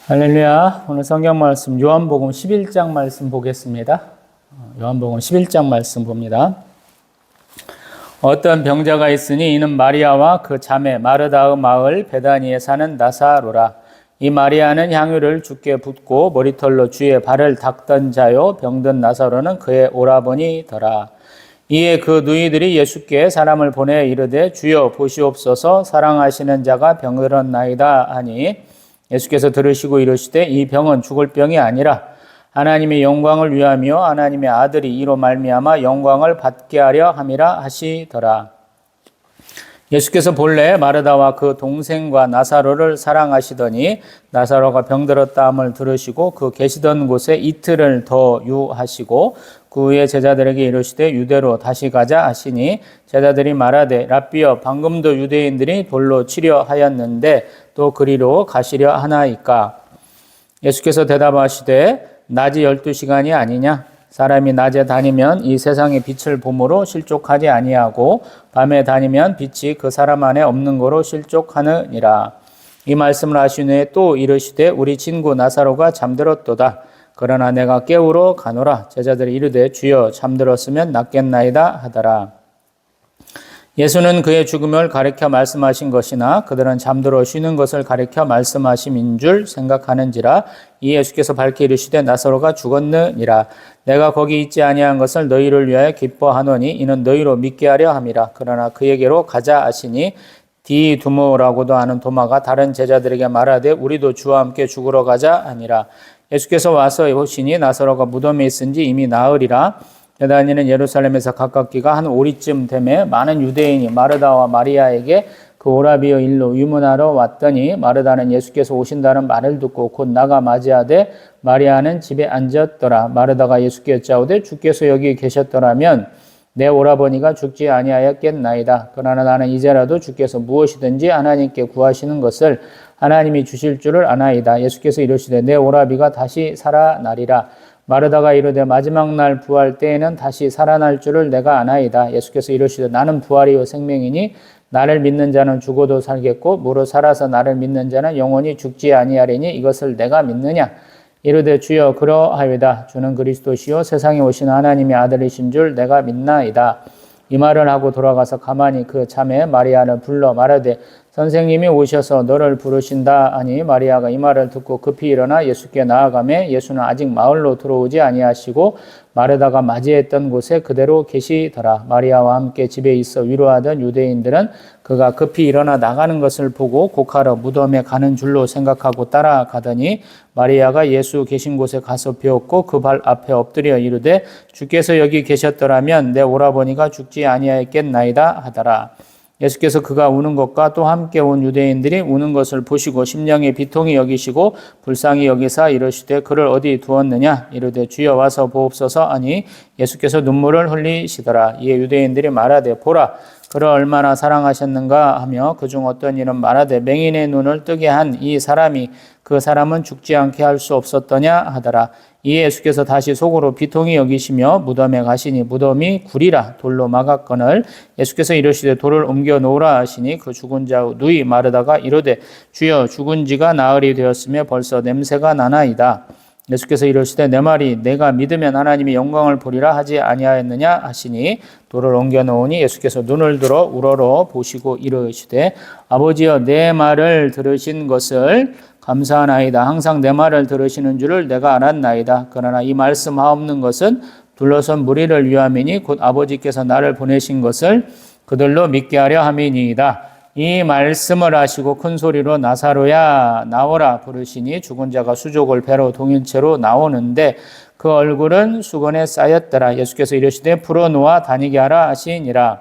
할렐루야. 오늘 성경 말씀 요한복음 11장 말씀 보겠습니다. 요한복음 11장 말씀 봅니다. 어떤 병자가 있으니 이는 마리아와 그 자매 마르다의 마을 베다니에 사는 나사로라. 이 마리아는 향유를 주께 붓고 머리털로 주의 발을 닦던 자요, 병든 나사로는 그의 오라버니더라. 이에 그 누이들이 예수께 사람을 보내 이르되 주여 보시옵소서, 사랑하시는 자가 병들었나이다 하니 예수께서 들으시고 이르시되 이 병은 죽을 병이 아니라 하나님의 영광을 위하며 하나님의 아들이 이로 말미암아 영광을 받게 하려 함이라 하시더라. 예수께서 본래 마르다와 그 동생과 나사로를 사랑하시더니 나사로가 병들었다 함을 들으시고 그 계시던 곳에 이틀을 더 유하시고 그 후에 제자들에게 이르시되 유대로 다시 가자 하시니 제자들이 말하되 랍비여, 방금도 유대인들이 돌로 치려 하였는데 또 그리로 가시려 하나이까? 예수께서 대답하시되 낮이 12시간이 아니냐? 사람이 낮에 다니면 이 세상의 빛을 봄으로 실족하지 아니하고 밤에 다니면 빛이 그 사람 안에 없는 거로 실족하느니라. 이 말씀을 하신 후에 또 이르시되 우리 친구 나사로가 잠들었도다. 그러나 내가 깨우러 가노라. 제자들이 이르되 주여, 잠들었으면 낫겠나이다 하더라. 예수는 그의 죽음을 가리켜 말씀하신 것이나 그들은 잠들어 쉬는 것을 가리켜 말씀하심인 줄 생각하는지라. 이 예수께서 밝히 이르시되 나사로가 죽었느니라. 내가 거기 있지 아니한 것을 너희를 위하여 기뻐하노니 이는 너희로 믿게 하려 함이라. 그러나 그에게로 가자 하시니 디두모라고도 하는 도마가 다른 제자들에게 말하되 우리도 주와 함께 죽으러 가자 하니라. 예수께서 와서 보시니 나사로가 무덤에 있은지 이미 나으리라. 베다니는 예루살렘에서 가깝기가 한 오리쯤 되매 많은 유대인이 마르다와 마리아에게 그 오라비의 일로 유문하러 왔더니 마르다는 예수께서 오신다는 말을 듣고 곧 나가 맞이하되 마리아는 집에 앉았더라. 마르다가 예수께 여짜오되 주께서 여기 계셨더라면 내 오라버니가 죽지 아니하였겠나이다. 그러나 나는 이제라도 주께서 무엇이든지 하나님께 구하시는 것을 하나님이 주실 줄을 아나이다. 예수께서 이르시되 내 오라비가 다시 살아나리라. 마르다가 이르되 마지막 날 부활 때에는 다시 살아날 줄을 내가 아나이다. 예수께서 이르시되 나는 부활이요 생명이니 나를 믿는 자는 죽어도 살겠고 무릇 살아서 나를 믿는 자는 영원히 죽지 아니하리니 이것을 내가 믿느냐? 이르되 주여 그러하이다. 주는 그리스도시요 세상에 오신 하나님의 아들이신 줄 내가 믿나이다. 이 말을 하고 돌아가서 가만히 그 자매 마리아를 불러 말하되 선생님이 오셔서 너를 부르신다 하니 마리아가 이 말을 듣고 급히 일어나 예수께 나아가매 예수는 아직 마을로 들어오지 아니하시고 마르다가 맞이했던 곳에 그대로 계시더라. 마리아와 함께 집에 있어 위로하던 유대인들은 그가 급히 일어나 나가는 것을 보고 곡하러 무덤에 가는 줄로 생각하고 따라가더니 마리아가 예수 계신 곳에 가서 배웠고 그 발 앞에 엎드려 이르되 주께서 여기 계셨더라면 내 오라버니가 죽지 아니하였겠나이다 하더라. 예수께서 그가 우는 것과 또 함께 온 유대인들이 우는 것을 보시고 심령에 비통히 여기시고 불쌍히 여기사 이르시되 그를 어디 두었느냐? 이르되 주여 와서 보옵소서 하니 예수께서 눈물을 흘리시더라. 이에 유대인들이 말하되 보라, 그를 얼마나 사랑하셨는가 하며 그중 어떤 이는 말하되 맹인의 눈을 뜨게 한 이 사람이 그 사람은 죽지 않게 할 수 없었더냐 하더라. 이에 예수께서 다시 속으로 비통히 여기시며 무덤에 가시니 무덤이 굴이라 돌로 막았거늘 예수께서 이르시되 돌을 옮겨 놓으라 하시니 그 죽은 자 누이 마르다가 이르되 주여 죽은 지가 나흘이 되었으며 벌써 냄새가 나나이다. 예수께서 이르시되 내 말이 내가 믿으면 하나님의 영광을 보리라 하지 아니하였느냐 하시니 돌을 옮겨 놓으니 예수께서 눈을 들어 우러러 보시고 이르시되 아버지여 내 말을 들으신 것을 감사하나이다. 항상 내 말을 들으시는 줄을 내가 알았나이다. 그러나 이 말씀 하옵는 것은 둘러선 무리를 위함이니 곧 아버지께서 나를 보내신 것을 그들로 믿게 하려 함이니이다. 이 말씀을 하시고 큰 소리로 나사로야 나오라 부르시니 죽은 자가 수족을 배로 동인 채로 나오는데 그 얼굴은 수건에 쌓였더라. 예수께서 이르시되 풀어놓아 다니게 하라 하시니라.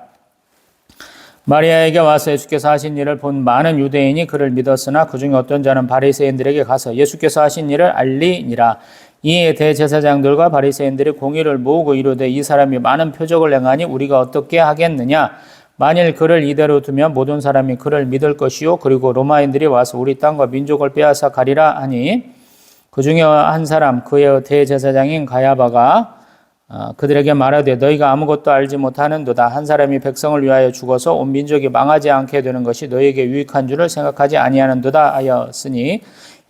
마리아에게 와서 예수께서 하신 일을 본 많은 유대인이 그를 믿었으나 그중에 어떤 자는 바리새인들에게 가서 예수께서 하신 일을 알리니라. 이에 대제사장들과 바리새인들이 공의를 모으고 이르되 이 사람이 많은 표적을 행하니 우리가 어떻게 하겠느냐? 만일 그를 이대로 두면 모든 사람이 그를 믿을 것이요 그리고 로마인들이 와서 우리 땅과 민족을 빼앗아 가리라 하니 그중에 한 사람 그의 대제사장인 가야바가 그들에게 말하되 너희가 아무것도 알지 못하는도다. 한 사람이 백성을 위하여 죽어서 온 민족이 망하지 않게 되는 것이 너희에게 유익한 줄을 생각하지 아니하는도다 하였으니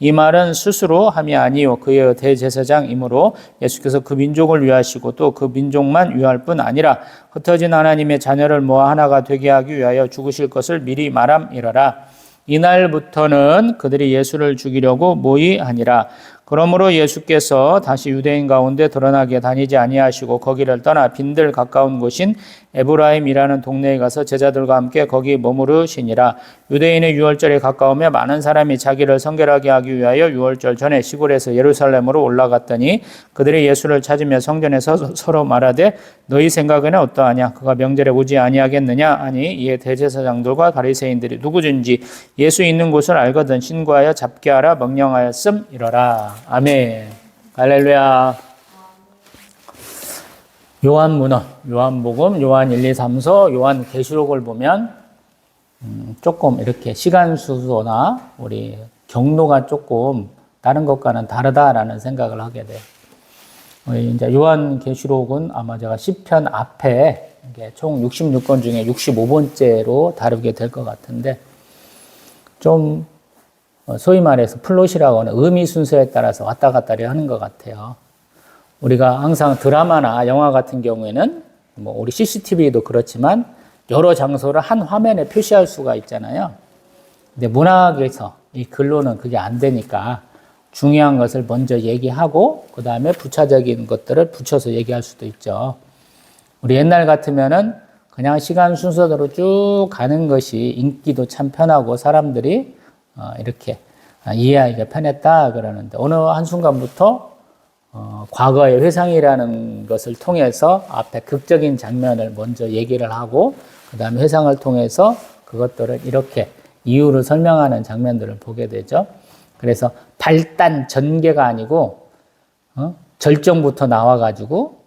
이 말은 스스로 함이 아니요 그의 대제사장이므로 예수께서 그 민족을 위하시고 또 그 민족만 위할 뿐 아니라 흩어진 하나님의 자녀를 모아 하나가 되게 하기 위하여 죽으실 것을 미리 말함이러라. 이날부터는 그들이 예수를 죽이려고 모의하니라. 그러므로 예수께서 다시 유대인 가운데 드러나게 다니지 아니하시고 거기를 떠나 빈들 가까운 곳인 에브라임이라는 동네에 가서 제자들과 함께 거기 머무르시니라. 유대인의 유월절에 가까우며 많은 사람이 자기를 성결하게 하기 위하여 유월절 전에 시골에서 예루살렘으로 올라갔더니 그들이 예수를 찾으며 성전에서 서로 말하되 너희 생각에는 어떠하냐? 그가 명절에 오지 아니하겠느냐? 아니 이에 대제사장들과 바리새인들이 누구든지 예수 있는 곳을 알거든 신고하여 잡게 하라 명령하였음이러라. 아멘. 할렐루야. 요한문헌, 요한복음, 요한 1, 2, 3서, 요한 계시록을 보면 조금 이렇게 시간 순서나 우리 경로가 조금 다른 것과는 다르다라는 생각을 하게 돼요. 이제 요한 계시록은 아마 제가 시편 앞에 총 66권 중에 65번째로 다루게 될 것 같은데 좀 소위 말해서 플롯이라고 하는 의미 순서에 따라서 왔다 갔다 하는 것 같아요. 우리가 항상 드라마나 영화 같은 경우에는 뭐 우리 CCTV도 그렇지만 여러 장소를 한 화면에 표시할 수가 있잖아요. 근데 문학에서 이 글로는 그게 안 되니까 중요한 것을 먼저 얘기하고 그 다음에 부차적인 것들을 붙여서 얘기할 수도 있죠. 우리 옛날 같으면은 그냥 시간 순서대로 쭉 가는 것이 인기도 참 편하고 사람들이 이렇게 이해하기가 편했다 그러는데 어느 한순간부터 과거의 회상이라는 것을 통해서 앞에 극적인 장면을 먼저 얘기를 하고 그 다음에 회상을 통해서 그것들을 이렇게 이유를 설명하는 장면들을 보게 되죠. 그래서 발단 전개가 아니고 절정부터 나와가지고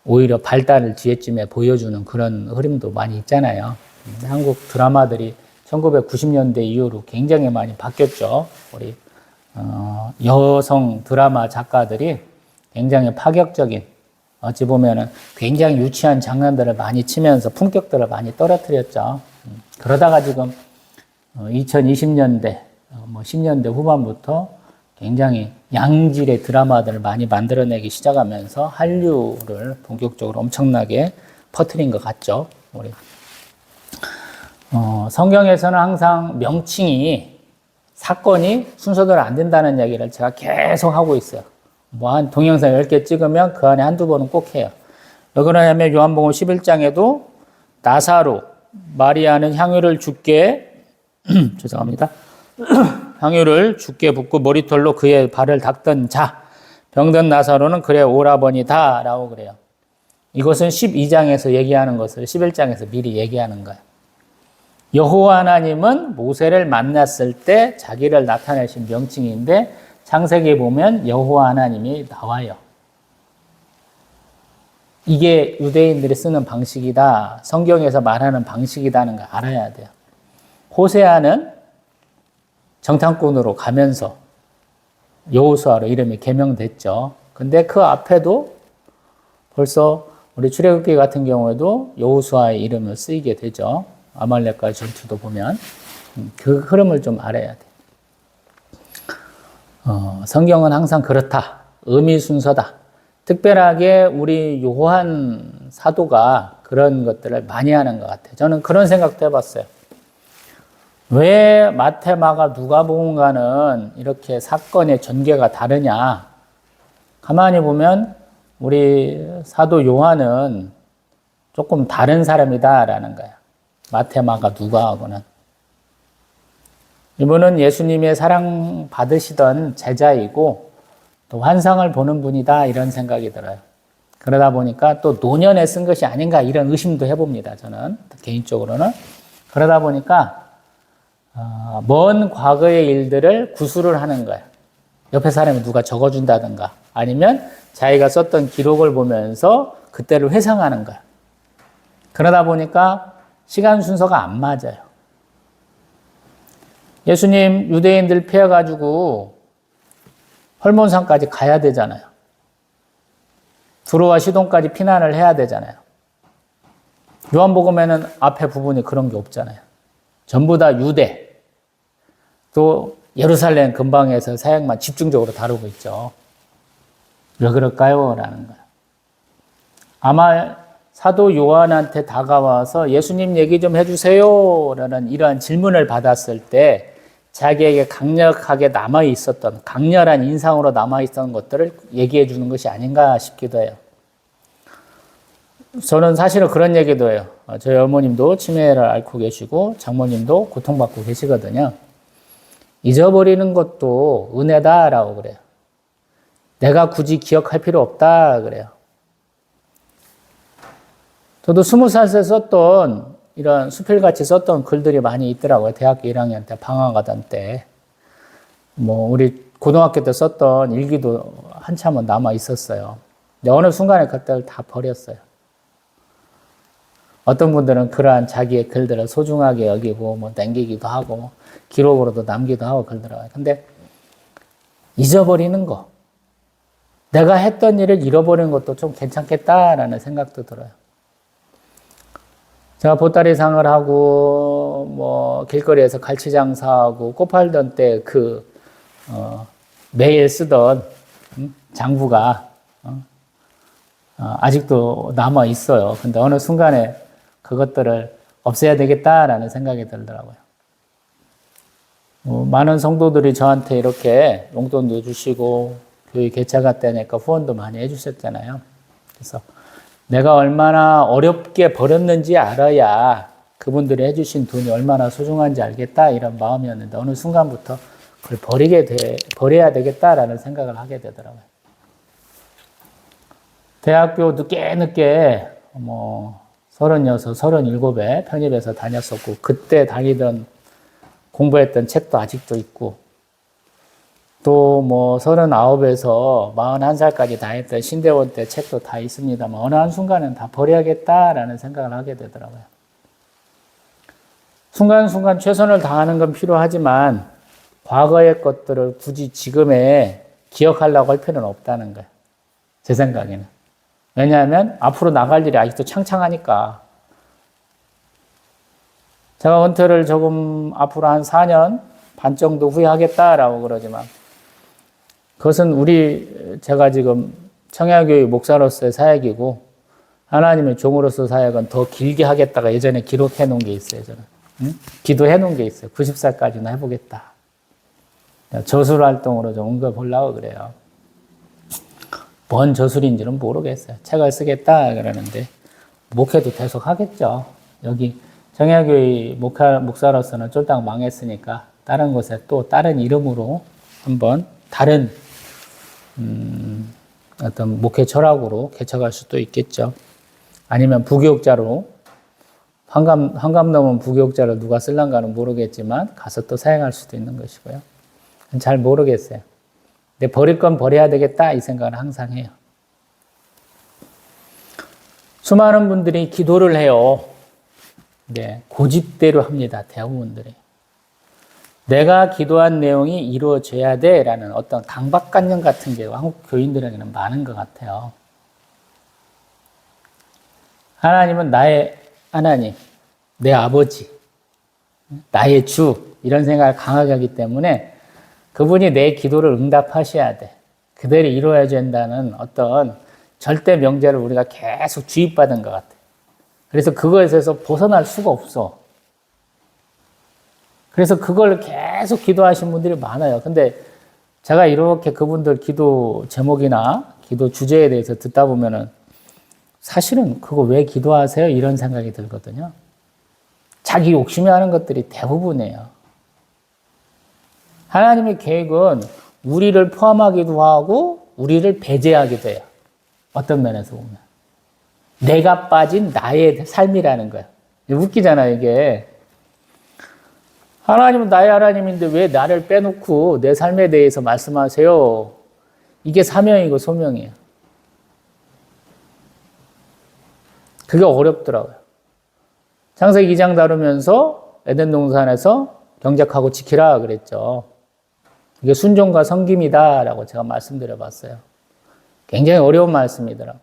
오히려 발단을 뒤에쯤에 보여주는 그런 흐름도 많이 있잖아요. 한국 드라마들이 1990년대 이후로 굉장히 많이 바뀌었죠. 우리 여성 드라마 작가들이 굉장히 파격적인 어찌 보면은 굉장히 유치한 장면들을 많이 치면서 품격들을 많이 떨어뜨렸죠. 그러다가 지금 2020년대, 10년대 후반부터 굉장히 양질의 드라마들을 많이 만들어내기 시작하면서 한류를 본격적으로 엄청나게 퍼뜨린 것 같죠. 우리 성경에서는 항상 명칭이 사건이 순서대로 안 된다는 얘기를 제가 계속 하고 있어요. 뭐 한 동영상 10개 찍으면 그 안에 한두 번은 꼭 해요. 왜 그러냐면 요한복음 11장에도 나사로, 마리아는 향유를 주께 죄송합니다. 향유를 주께 붓고 머리털로 그의 발을 닦던 자, 병든 나사로는 그의 오라버니다 라고 그래요. 이것은 12장에서 얘기하는 것을 11장에서 미리 얘기하는 거예요. 여호와 하나님은 모세를 만났을 때 자기를 나타내신 명칭인데 창세기에 보면 여호와 하나님이 나와요. 이게 유대인들이 쓰는 방식이다. 성경에서 말하는 방식이다는 걸 알아야 돼요. 호세아는 정탐꾼으로 가면서 여호수아로 이름이 개명됐죠. 근데 그 앞에도 벌써 우리 출애굽기 같은 경우에도 여호수아의 이름을 쓰이게 되죠. 아말렉과의 전투도 보면 그 흐름을 좀 알아야 돼. 성경은 항상 그렇다. 의미 순서다. 특별하게 우리 요한 사도가 그런 것들을 많이 하는 것 같아요. 저는 그런 생각도 해봤어요. 왜 마태, 마가, 누가복음과는 이렇게 사건의 전개가 다르냐? 가만히 보면 우리 사도 요한은 조금 다른 사람이다라는 거야. 마태, 마가, 누가하고는. 이분은 예수님의 사랑받으시던 제자이고 또 환상을 보는 분이다 이런 생각이 들어요. 그러다 보니까 또 노년에 쓴 것이 아닌가 이런 의심도 해봅니다. 저는 개인적으로는. 그러다 보니까 먼 과거의 일들을 구술을 하는 거예요. 옆에 사람이 누가 적어준다든가 아니면 자기가 썼던 기록을 보면서 그때를 회상하는 거예요. 그러다 보니까 시간 순서가 안 맞아요. 예수님 유대인들 피해가지고 헐몬산까지 가야 되잖아요. 두로와 시돈까지 피난을 해야 되잖아요. 요한복음에는 앞에 부분이 그런 게 없잖아요. 전부 다 유대. 또 예루살렘 근방에서 사역만 집중적으로 다루고 있죠. 왜 그럴까요? 라는 거예요. 아마 사도 요한한테 다가와서 예수님 얘기 좀 해주세요. 라는 이러한 질문을 받았을 때 자기에게 강력하게 남아있었던, 강렬한 인상으로 남아있었던 것들을 얘기해 주는 것이 아닌가 싶기도 해요. 저는 사실은 그런 얘기도 해요. 저희 어머님도 치매를 앓고 계시고 장모님도 고통받고 계시거든요. 잊어버리는 것도 은혜다라고 그래요. 내가 굳이 기억할 필요 없다 그래요. 저도 20살 때 썼던 이런 수필같이 썼던 글들이 많이 있더라고요. 대학교 1학년 때 방학하던 때. 우리 고등학교 때 썼던 일기도 한참은 남아 있었어요. 근데 어느 순간에 그때를 다 버렸어요. 어떤 분들은 그러한 자기의 글들을 소중하게 여기고 남기기도 하고 기록으로도 남기도 하고 그러더라고요. 근데 잊어버리는 거, 내가 했던 일을 잃어버리는 것도 좀 괜찮겠다라는 생각도 들어요. 제가 보따리상을 하고 길거리에서 갈치 장사하고 꽃 팔던 때 매일 쓰던 장부가 아직도 남아 있어요. 근데 어느 순간에 그것들을 없애야 되겠다라는 생각이 들더라고요. 많은 성도들이 저한테 이렇게 용돈도 주시고 교회 개차가 때니까 후원도 많이 해주셨잖아요. 그래서 내가 얼마나 어렵게 벌었는지 알아야 그분들이 해주신 돈이 얼마나 소중한지 알겠다 이런 마음이었는데 어느 순간부터 그걸 버려야 되겠다라는 생각을 하게 되더라고요. 대학교 늦게 36, 37에 편입해서 다녔었고 그때 다니던 공부했던 책도 아직도 있고 또 39에서 41살까지 다녔던 신대원 때 책도 다 있습니다만 어느 한순간은 다 버려야겠다라는 생각을 하게 되더라고요. 순간순간 최선을 다하는 건 필요하지만 과거의 것들을 굳이 지금에 기억하려고 할 필요는 없다는 거예요. 제 생각에는. 왜냐하면 앞으로 나갈 일이 아직도 창창하니까. 제가 은퇴를 조금 앞으로 한 4년 반 정도 후에 하겠다라고 그러지만 그것은 제가 지금 청야교회 목사로서의 사역이고 하나님의 종으로서 사역은 더 길게 하겠다가 예전에 기록해 놓은 게 있어요. 저는. 기도해 놓은 게 있어요. 90살까지는 해보겠다. 저술 활동으로 좀 옮겨보려고 그래요. 뭔 저술인지는 모르겠어요. 책을 쓰겠다 그러는데 목회도 계속 하겠죠. 여기 청야교회 목사로서는 쫄딱 망했으니까 다른 곳에 또 다른 이름으로 한번 다른 어떤 목회 철학으로 개척할 수도 있겠죠. 아니면 부교육자로 환갑 넘은 부교육자를 누가 쓸란가는 모르겠지만 가서 또 사용할 수도 있는 것이고요. 잘 모르겠어요. 근데 버릴 건 버려야 되겠다 이 생각을 항상 해요. 수많은 분들이 기도를 해요. 네, 고집대로 합니다. 대부분들이. 내가 기도한 내용이 이루어져야 돼 라는 어떤 강박관념 같은 게 한국 교인들에게는 많은 것 같아요. 하나님은 나의 하나님, 내 아버지, 나의 주 이런 생각을 강하게 하기 때문에 그분이 내 기도를 응답하셔야 돼. 그대로 이루어야 된다는 어떤 절대 명제를 우리가 계속 주입받은 것 같아요. 그래서 그것에서 벗어날 수가 없어. 그래서 그걸 계속 기도하신 분들이 많아요. 근데 제가 이렇게 그분들 기도 제목이나 기도 주제에 대해서 듣다 보면은 사실은 그거 왜 기도하세요? 이런 생각이 들거든요. 자기 욕심이 하는 것들이 대부분이에요. 하나님의 계획은 우리를 포함하기도 하고 우리를 배제하기도 해요. 어떤 면에서 보면. 내가 빠진 나의 삶이라는 거예요. 웃기잖아요, 이게. 하나님은 나의 하나님인데 왜 나를 빼놓고 내 삶에 대해서 말씀하세요? 이게 사명이고 소명이에요. 그게 어렵더라고요. 창세기 2장 다루면서 에덴 동산에서 경작하고 지키라 그랬죠. 이게 순종과 섬김이다라고 제가 말씀드려봤어요. 굉장히 어려운 말씀이더라고요.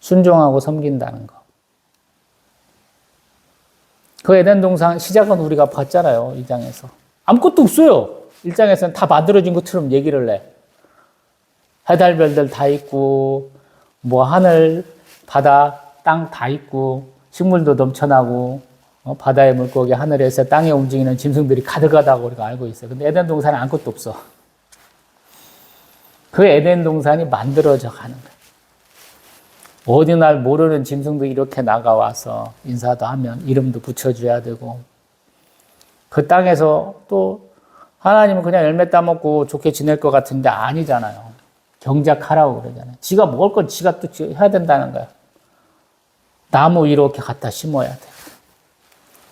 순종하고 섬긴다는 거. 그 에덴 동산 시작은 우리가 봤잖아요. 2장에서. 아무것도 없어요. 일장에서는 다 만들어진 것처럼 얘기를 해. 해달 별들 다 있고 뭐 하늘, 바다, 땅 다 있고 식물도 넘쳐나고 바다의 물고기, 하늘에서 땅에 움직이는 짐승들이 가득하다고 우리가 알고 있어요. 근데 에덴 동산에 아무것도 없어. 그 에덴 동산이 만들어져 가는 거예요. 어디 날 모르는 짐승도 이렇게 나가와서 인사도 하면 이름도 붙여줘야 되고, 그 땅에서 또 하나님은 그냥 열매 따먹고 좋게 지낼 것 같은데 아니잖아요. 경작하라고 그러잖아요. 지가 먹을 건 지가 또 해야 된다는 거야. 나무 이렇게 갖다 심어야 돼.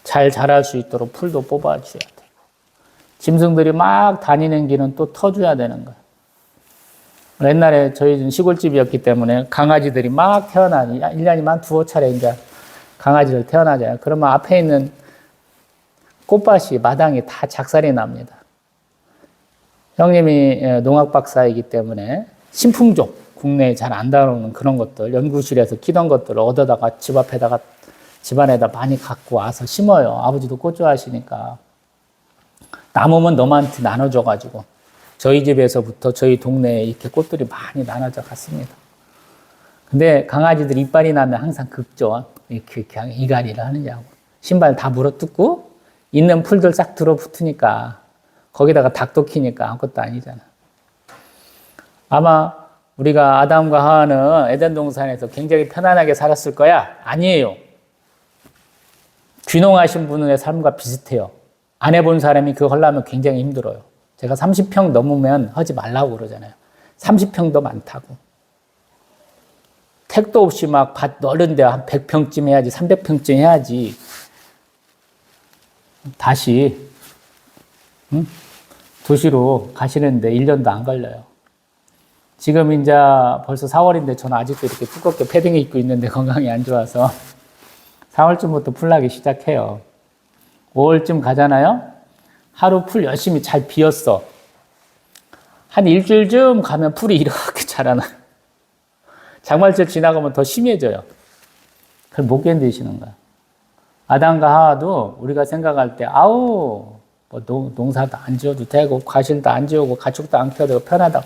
잘 자랄 수 있도록 풀도 뽑아줘야 돼. 짐승들이 막 다니는 길은 또 터줘야 되는 거야. 옛날에 저희 시골집이었기 때문에 강아지들이 막 태어나니, 1년이면 한 두어 차례 이제 강아지를 태어나잖아요. 그러면 앞에 있는 꽃밭이, 마당이 다 작살이 납니다. 형님이 농학 박사이기 때문에 신품종, 국내에 잘 안 다루는 그런 것들, 연구실에서 키던 것들을 얻어다가 집 앞에다가, 집안에다 많이 갖고 와서 심어요. 아버지도 꽃 좋아하시니까. 남으면 너한테 나눠줘가지고 저희 집에서부터 저희 동네에 이렇게 꽃들이 많이 나눠져 갔습니다. 근데 강아지들 이빨이 나면 항상 긁죠. 이렇게 이갈이를 하느냐고. 신발 다 물어뜯고 있는 풀들 싹 들어붙으니까 거기다가 닭도 키니까 아무것도 아니잖아. 아마 우리가 아담과 하와는 에덴 동산에서 굉장히 편안하게 살았을 거야? 아니에요. 귀농하신 분의 삶과 비슷해요. 안 해본 사람이 그거 하려면 굉장히 힘들어요. 제가 30평 넘으면 하지 말라고 그러잖아요. 30평도 많다고. 택도 없이 막 밭 넓은데 한 100평쯤 해야지, 300평쯤 해야지. 다시 도시로 가시는데 1년도 안 걸려요. 지금 이제 벌써 4월인데 저는 아직도 이렇게 두껍게 패딩 입고 있는데 건강이 안 좋아서 4월쯤부터 풀 나기 시작해요. 5월쯤 가잖아요. 하루 풀 열심히 잘 비었어. 한 일주일쯤 가면 풀이 이렇게 자라나요. 장마철 지나가면 더 심해져요. 그걸 못 견디시는 거야. 아담과 하와도 우리가 생각할 때 아우 뭐 농사도 안 지어도 되고 과실도 안 지우고 가축도 안 키워도 되고 편하다.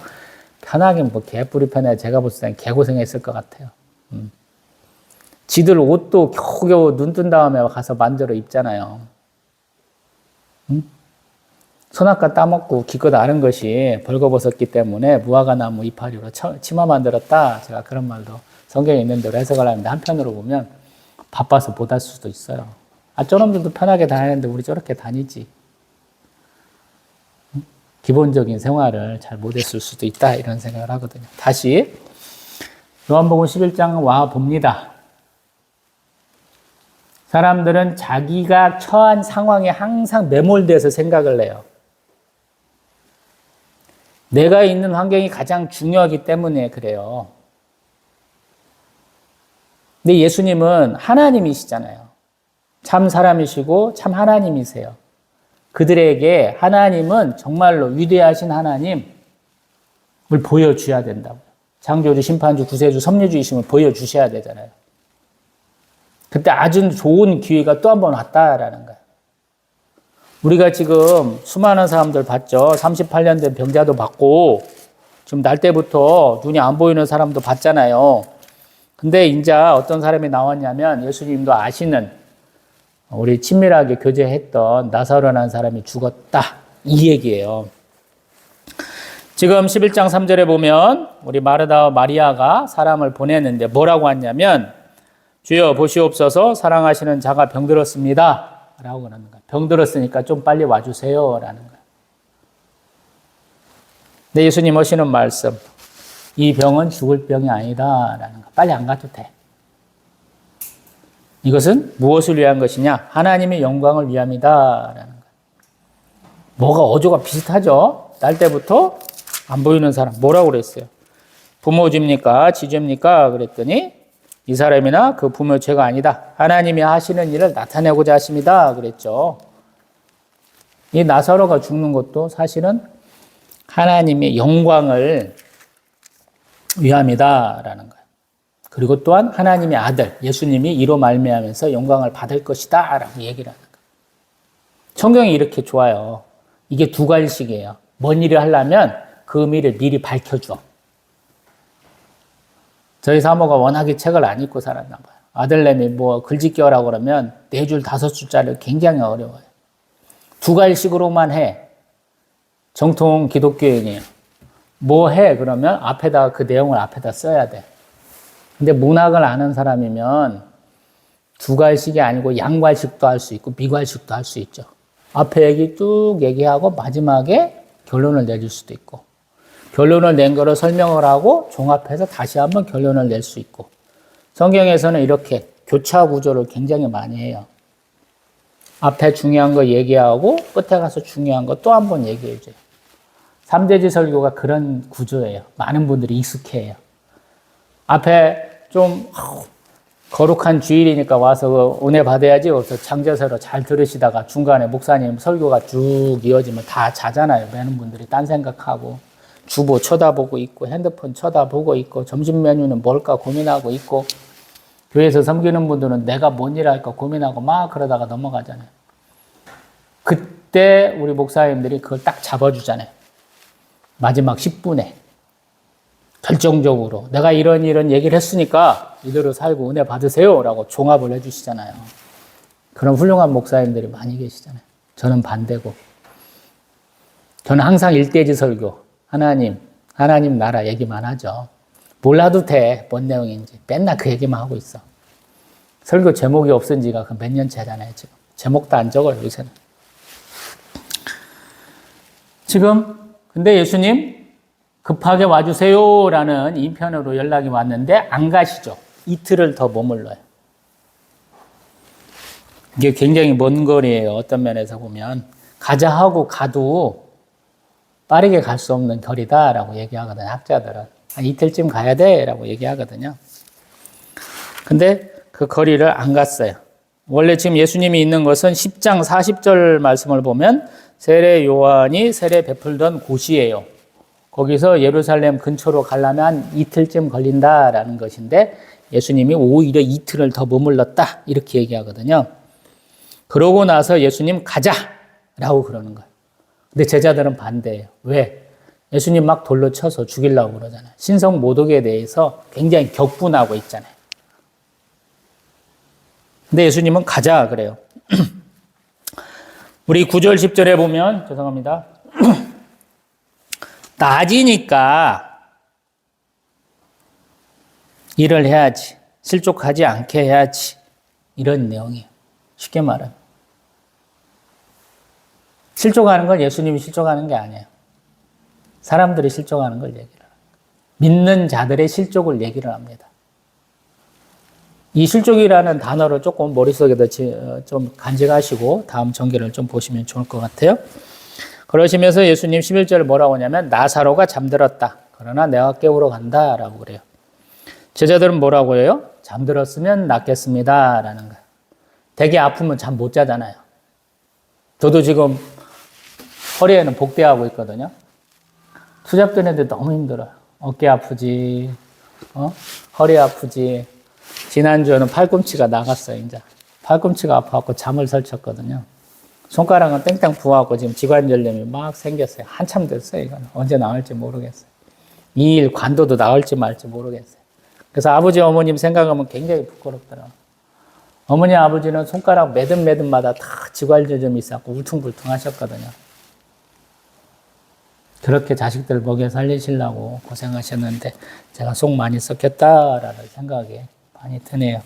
편하긴 뭐 개뿔이 편해. 제가 볼 때는 개고생했을 것 같아요. 지들 옷도 겨우겨우 눈 뜬 다음에 가서 만들어 입잖아요. 손아까 따먹고 기껏 아는 것이 벌거벗었기 때문에 무화과나무 이파리로 치마 만들었다. 제가 그런 말도 성경에 있는 대로 해석을 하는데 한편으로 보면 바빠서 못 할 수도 있어요. 아, 저놈들도 편하게 다니는데 우리 저렇게 다니지. 기본적인 생활을 잘 못했을 수도 있다. 이런 생각을 하거든요. 다시 요한복음 11장 와 봅니다. 사람들은 자기가 처한 상황에 항상 매몰돼서 생각을 해요. 내가 있는 환경이 가장 중요하기 때문에 그래요. 근데 예수님은 하나님이시잖아요. 참 사람이시고 참 하나님이세요. 그들에게 하나님은 정말로 위대하신 하나님을 보여줘야 된다고요. 창조주, 심판주, 구세주, 섭리주이심을 보여주셔야 되잖아요. 그때 아주 좋은 기회가 또 한 번 왔다라는 거예요. 우리가 지금 수많은 사람들 봤죠. 38년 된 병자도 봤고 지금 날 때부터 눈이 안 보이는 사람도 봤잖아요. 근데 이제 어떤 사람이 나왔냐면 예수님도 아시는 우리 친밀하게 교제했던 나사로라는 사람이 죽었다. 이 얘기예요. 지금 11장 3절에 보면 우리 마르다와 마리아가 사람을 보냈는데 뭐라고 하냐면 주여 보시옵소서 사랑하시는 자가 병들었습니다. 라고 그러는 거예요. 병들었으니까 좀 빨리 와주세요. 라는 거예요. 근데 예수님 하시는 말씀, 이 병은 죽을 병이 아니다. 라는 거예요. 빨리 안 가도 돼. 이것은 무엇을 위한 것이냐? 하나님의 영광을 위함이다. 라는 거예요. 뭐가 어조가 비슷하죠? 날 때부터 안 보이는 사람, 뭐라고 그랬어요? 부모 죄입니까? 지죄입니까? 그랬더니 이 사람이나 그 부모의 죄가 아니다. 하나님이 하시는 일을 나타내고자 하십니다. 그랬죠. 이 나사로가 죽는 것도 사실은 하나님의 영광을 위함이다라는 거예요. 그리고 또한 하나님의 아들 예수님이 이로 말미암아서 영광을 받을 것이다 라고 얘기를 하는 거예요. 성경이 이렇게 좋아요. 이게 두 가지씩이에요. 뭔 일을 하려면 그 의미를 미리 밝혀줘. 저희 사모가 워낙에 책을 안 읽고 살았나 봐요. 아들내미 뭐 글짓기 하라고 그러면 4줄 5줄짜리 굉장히 어려워요. 두 가지씩으로만 해. 정통 기독교인이에요. 뭐 해? 그러면 앞에다 그 내용을 앞에다 써야 돼. 근데 문학을 아는 사람이면 두 갈식이 아니고 양갈식도 할 수 있고 미갈식도 할 수 있죠. 앞에 얘기 쭉 얘기하고 마지막에 결론을 내줄 수도 있고 결론을 낸 거를 설명을 하고 종합해서 다시 한번 결론을 낼 수 있고 성경에서는 이렇게 교차 구조를 굉장히 많이 해요. 앞에 중요한 거 얘기하고 끝에 가서 중요한 거 또 한 번 얘기해 줘요. 삼대지 설교가 그런 구조예요. 많은 분들이 익숙해요. 앞에 좀 거룩한 주일이니까 와서 은혜 받아야지. 그래서 창제서로 잘 들으시다가 중간에 목사님 설교가 쭉 이어지면 다 자잖아요. 많은 분들이 딴 생각하고 주보 쳐다보고 있고 핸드폰 쳐다보고 있고 점심 메뉴는 뭘까 고민하고 있고 교회에서 섬기는 분들은 내가 뭔 일 할까 고민하고 막 그러다가 넘어가잖아요. 그때 우리 목사님들이 그걸 딱 잡아주잖아요. 마지막 10분에 결정적으로 내가 이런 얘기를 했으니까 이대로 살고 은혜 받으세요 라고 종합을 해주시잖아요. 그런 훌륭한 목사님들이 많이 계시잖아요. 저는 반대고 저는 항상 일대지 설교 하나님 나라 얘기만 하죠. 몰라도 돼. 뭔 내용인지 맨날 그 얘기만 하고 있어. 설교 제목이 없은 지가 몇 년째잖아요. 지금 제목도 안 적어요 요새는. 지금 근데 예수님 급하게 와주세요라는 인편으로 연락이 왔는데 안 가시죠. 이틀을 더 머물러요. 이게 굉장히 먼 거리예요. 어떤 면에서 보면 가자 하고 가도 빠르게 갈 수 없는 거리다라고 얘기하거든요. 학자들은 한 이틀쯤 가야 돼라고 얘기하거든요. 근데 그 거리를 안 갔어요. 원래 지금 예수님이 있는 것은 10장 40절 말씀을 보면 세례 요한이 세례 베풀던 곳이에요. 거기서 예루살렘 근처로 가려면 한 이틀쯤 걸린다라는 것인데 예수님이 오히려 이틀을 더 머물렀다 이렇게 얘기하거든요. 그러고 나서 예수님 가자라고 그러는 거예요. 근데 제자들은 반대예요. 왜? 예수님 막 돌로 쳐서 죽이려고 그러잖아요. 신성 모독에 대해서 굉장히 격분하고 있잖아요. 근데 예수님은 가자 그래요. 우리 9절 10절에 보면 죄송합니다. 낮이니까 일을 해야지. 실족하지 않게 해야지. 이런 내용이에요. 쉽게 말하면. 실족하는 건 예수님이 실족하는 게 아니에요. 사람들이 실족하는 걸 얘기를 합니다. 믿는 자들의 실족을 얘기를 합니다. 이 실족이라는 단어를 조금 머릿속에다 좀 간직하시고 다음 전개를 좀 보시면 좋을 것 같아요. 그러시면서 예수님 11절 뭐라고 하냐면 나사로가 잠들었다. 그러나 내가 깨우러 간다 라고 그래요. 제자들은 뭐라고 해요? 잠들었으면 낫겠습니다 라는 거예요. 되게 아프면 잠 못 자잖아요. 저도 지금 허리에는 복대하고 있거든요. 투잡되는데 너무 힘들어요. 어깨 아프지, 허리 아프지. 지난주에는 팔꿈치가 나갔어요, 이제. 팔꿈치가 아파갖고 잠을 설쳤거든요. 손가락은 땡땡 부어갖고 지금 지관절염이 막 생겼어요. 한참 됐어요, 이건. 언제 나을지 모르겠어요. 이 일 관둬도 나을지 말지 모르겠어요. 그래서 아버지, 어머님 생각하면 굉장히 부끄럽더라고요. 어머니, 아버지는 손가락 매듭마다 다 지관절염이 있어갖고 울퉁불퉁 하셨거든요. 그렇게 자식들 먹여 살리시려고 고생하셨는데 제가 속 많이 썩혔다라는 생각이 많이 드네요.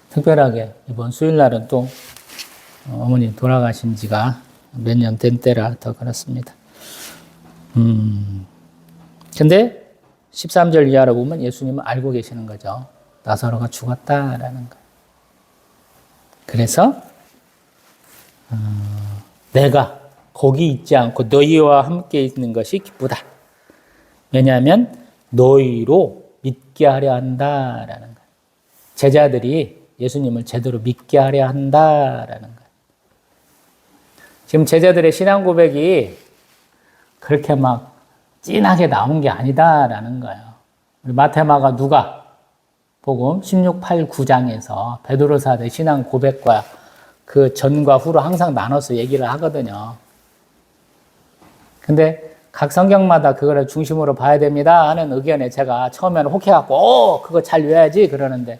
특별하게 이번 수요일날은 또 어머니 돌아가신 지가 몇 년 된 때라 더 그렇습니다. 근데 13절 이하로 보면 예수님은 알고 계시는 거죠. 나사로가 죽었다라는 거. 그래서 내가 거기 있지 않고 너희와 함께 있는 것이 기쁘다. 왜냐하면 너희로 믿게 하려 한다라는 거예요. 제자들이 예수님을 제대로 믿게 하려 한다라는 거예요. 지금 제자들의 신앙 고백이 그렇게 막 진하게 나온 게 아니다라는 거예요. 우리 마태마가 누가 복음 16, 8, 9장에서 베드로 사도의 신앙 고백과 그 전과 후로 항상 나눠서 얘기를 하거든요. 근데 각 성경마다 그거를 중심으로 봐야 됩니다 하는 의견에 제가 처음에는 혹해갖고 그거 잘 외워야지 그러는데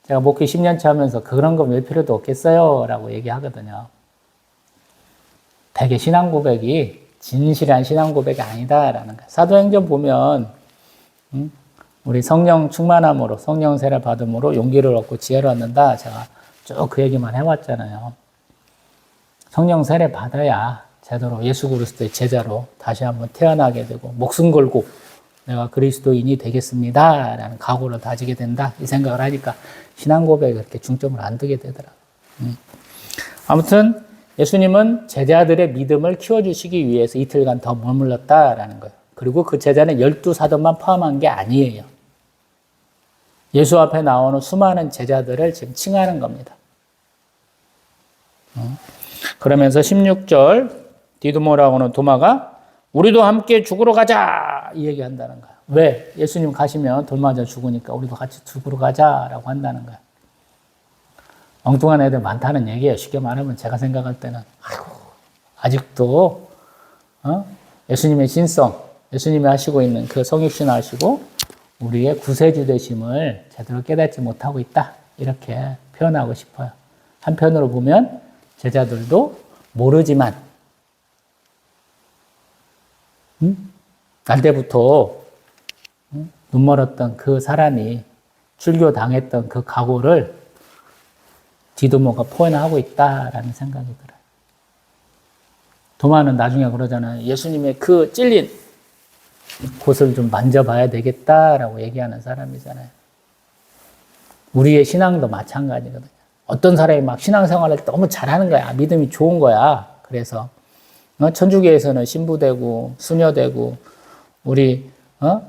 제가 목회 10년째 하면서 그런 거 외울 필요도 없겠어요 라고 얘기하거든요. 되게 신앙 고백이 진실한 신앙 고백이 아니다라는 거예요. 사도행전 보면 우리 성령 충만함으로 성령 세례 받음으로 용기를 얻고 지혜를 얻는다. 제가 쭉 그 얘기만 해왔잖아요. 성령 세례 받아야 제대로 예수 그리스도의 제자로 다시 한번 태어나게 되고 목숨 걸고 내가 그리스도인이 되겠습니다 라는 각오를 다지게 된다 이 생각을 하니까 신앙 고백에 그렇게 중점을 안 두게 되더라고요. 아무튼 예수님은 제자들의 믿음을 키워주시기 위해서 이틀간 더 머물렀다라는 거예요. 그리고 그 제자는 12사도만 포함한 게 아니에요. 예수 앞에 나오는 수많은 제자들을 지금 칭하는 겁니다. 그러면서 16절 디두모라고 하는 도마가 우리도 함께 죽으러 가자 이 얘기한다는 거예요. 왜? 예수님 가시면 돌맞아 죽으니까 우리도 같이 죽으러 가자라고 한다는 거예요. 엉뚱한 애들 많다는 얘기예요. 쉽게 말하면 제가 생각할 때는 아직도 예수님의 신성, 예수님이 하시고 있는 그 성육신 하시고 우리의 구세주 되심을 제대로 깨닫지 못하고 있다 이렇게 표현하고 싶어요. 한편으로 보면 제자들도 모르지만 날 때부터 눈멀었던 그 사람이 출교당했던 그 각오를 디두모가 포현하고 있다라는 생각이 들어요. 도마는 나중에 그러잖아요. 예수님의 그 찔린 곳을 좀 만져봐야 되겠다라고 얘기하는 사람이잖아요. 우리의 신앙도 마찬가지거든요. 어떤 사람이 막 신앙생활을 너무 잘하는 거야. 믿음이 좋은 거야. 그래서 천주교에서는 신부되고 수녀되고 우리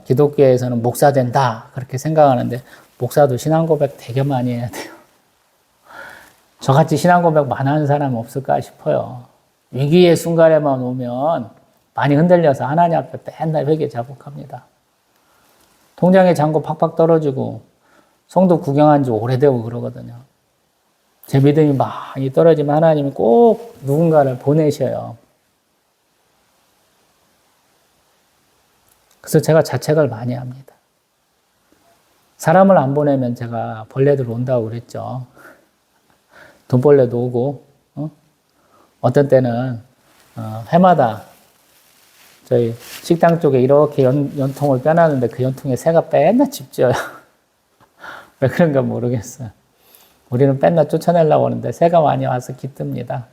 기독교에서는 목사 된다 그렇게 생각하는데 목사도 신앙 고백 되게 많이 해야 돼요. 저같이 신앙 고백 많이 하는 사람은 없을까 싶어요. 위기의 순간에만 오면 많이 흔들려서 하나님 앞에 맨날 회개 자복합니다. 통장에 잔고 팍팍 떨어지고 성도 구경한 지 오래되고 그러거든요. 제 믿음이 많이 떨어지면 하나님이 꼭 누군가를 보내셔요. 그래서 제가 자책을 많이 합니다. 사람을 안 보내면 제가 벌레들 온다고 그랬죠. 돈벌레도 오고, 어떤 때는 해마다 저희 식당 쪽에 이렇게 연통을 빼놨는데 그 연통에 새가 맨날 짚져요. 왜 그런가 모르겠어요. 우리는 맨날 쫓아내려고 하는데 새가 많이 와서 깃듭니다.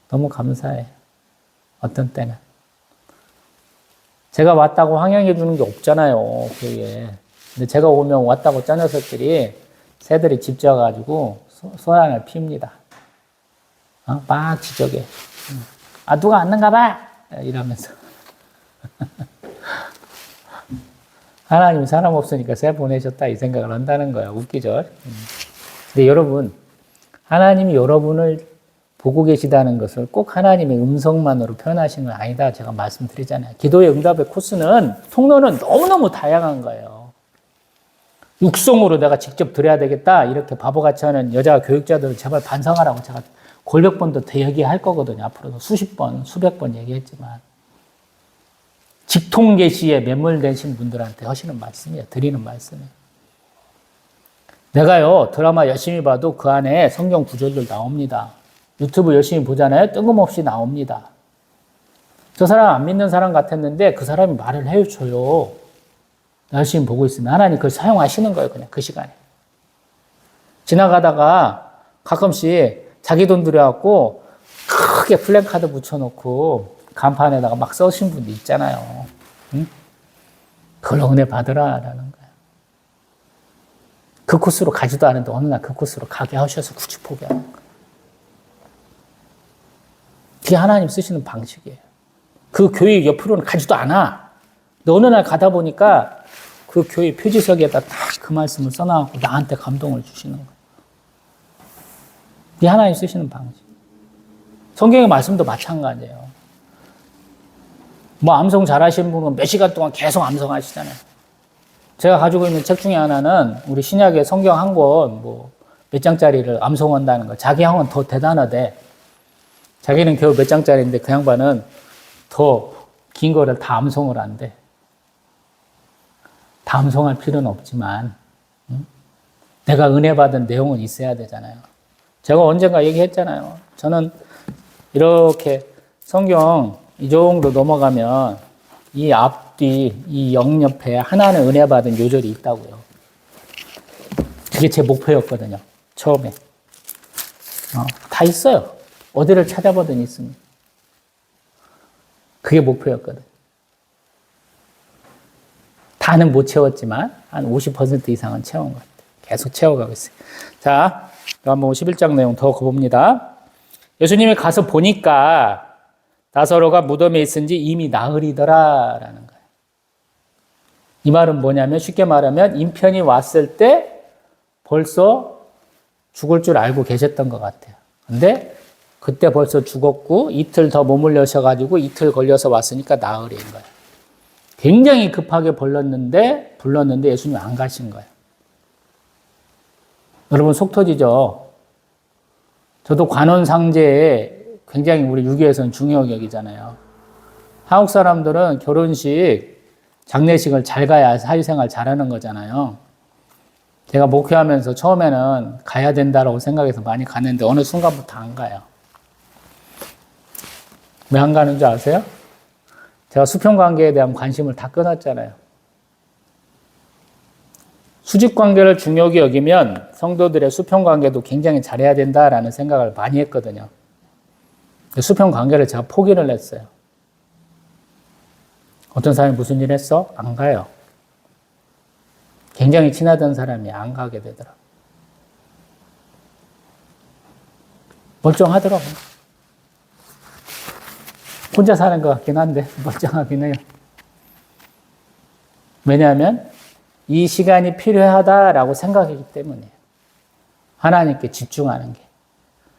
너무 감사해요. 어떤 때는. 제가 왔다고 항양해 주는 게 없잖아요, 교회에. 근데 제가 오면 왔다고 짜 녀석들이 새들이 짚져가지고 소란을 핍니다. 막 지적해. 누가 왔는가 봐! 이러면서. 하나님이 사람 없으니까 새 보내셨다 이 생각을 한다는 거예요. 웃기죠? 근데 여러분, 하나님이 여러분을 보고 계시다는 것을 꼭 하나님의 음성만으로 표현하신 건 아니다. 제가 말씀드리잖아요. 기도의 응답의 코스는, 통로는 너무너무 다양한 거예요. 육성으로 내가 직접 드려야 되겠다. 이렇게 바보같이 하는 여자 교육자들은 제발 반성하라고 제가 골백 번도 더 얘기할 거거든요. 앞으로도 수십 번, 수백 번 얘기했지만. 직통 계시에 매몰되신 분들한테 하시는 말씀이에요. 드리는 말씀이에요. 내가요, 드라마 열심히 봐도 그 안에 성경 구절들 나옵니다. 유튜브 열심히 보잖아요. 뜬금없이 나옵니다. 저 사람 안 믿는 사람 같았는데 그 사람이 말을 해줘요. 열심히 보고 있으면 하나님 그걸 사용하시는 거예요. 그냥 그 시간에. 지나가다가 가끔씩 자기 돈 들여갖고 크게 플랜카드 붙여놓고 간판에다가 막 써신 분도 있잖아요. 응? 그걸로 은혜 받으라라는 거예요. 그 코스로 가지도 않은데 어느 날 그 코스로 가게 하셔서 굳이 포기하는 거예요. 그게 하나님 쓰시는 방식이에요. 그 교회 옆으로는 가지도 않아. 근데 어느 날 가다 보니까 그 교회 표지석에다 딱 그 말씀을 써놔갖고 나한테 감동을 주시는 거예요. 그게 하나님 쓰시는 방식. 성경의 말씀도 마찬가지예요. 뭐 암송 잘하시는 분은 몇 시간 동안 계속 암송하시잖아요. 제가 가지고 있는 책 중에 하나는 우리 신약의 성경 한 권, 뭐 몇 장짜리를 암송한다는 거. 자기 형은 더 대단하대. 자기는 겨우 몇 장짜리인데 그 양반은 더 긴 거를 다 암송을 한대. 다 암송할 필요는 없지만 내가 은혜 받은 내용은 있어야 되잖아요. 제가 언젠가 얘기했잖아요. 저는 이렇게 성경 이 정도 넘어가면 이 앞뒤, 이 영옆에 하나는 은혜 받은 요절이 있다고요. 그게 제 목표였거든요. 처음에. 다 있어요. 어디를 찾아보든 있습니다. 그게 목표였거든. 다는 못 채웠지만 한 50% 이상은 채운 것 같아요. 계속 채워가고 있어요. 자, 한번 11장 내용 더 봅니다. 예수님이 가서 보니까 나사로가 무덤에 있은지 이미 나흘이더라라는 거예요. 이 말은 뭐냐면 쉽게 말하면 인편이 왔을 때 벌써 죽을 줄 알고 계셨던 것 같아요. 근데 그때 벌써 죽었고 이틀 더 머물려셔가지고 이틀 걸려서 왔으니까 나흘인 거예요. 굉장히 급하게 불렀는데 예수님이 안 가신 거예요. 여러분 속 터지죠? 저도 관혼상제에 굉장히 우리 유교에서는 중요하게 여기잖아요. 한국 사람들은 결혼식, 장례식을 잘 가야 사회생활 잘하는 거잖아요. 제가 목회하면서 처음에는 가야 된다고 생각해서 많이 갔는데 어느 순간부터 안 가요. 왜 안 가는 줄 아세요? 제가 수평관계에 대한 관심을 다 끊었잖아요. 수직관계를 중요하게 여기면 성도들의 수평관계도 굉장히 잘해야 된다라는 생각을 많이 했거든요. 수평관계를 제가 포기를 했어요. 어떤 사람이 무슨 일 했어? 안 가요. 굉장히 친하던 사람이 안 가게 되더라고요. 멀쩡하더라고요. 혼자 사는 것 같긴 한데 멀쩡하긴 해요. 왜냐하면 이 시간이 필요하다라고 생각하기 때문이에요. 하나님께 집중하는 게.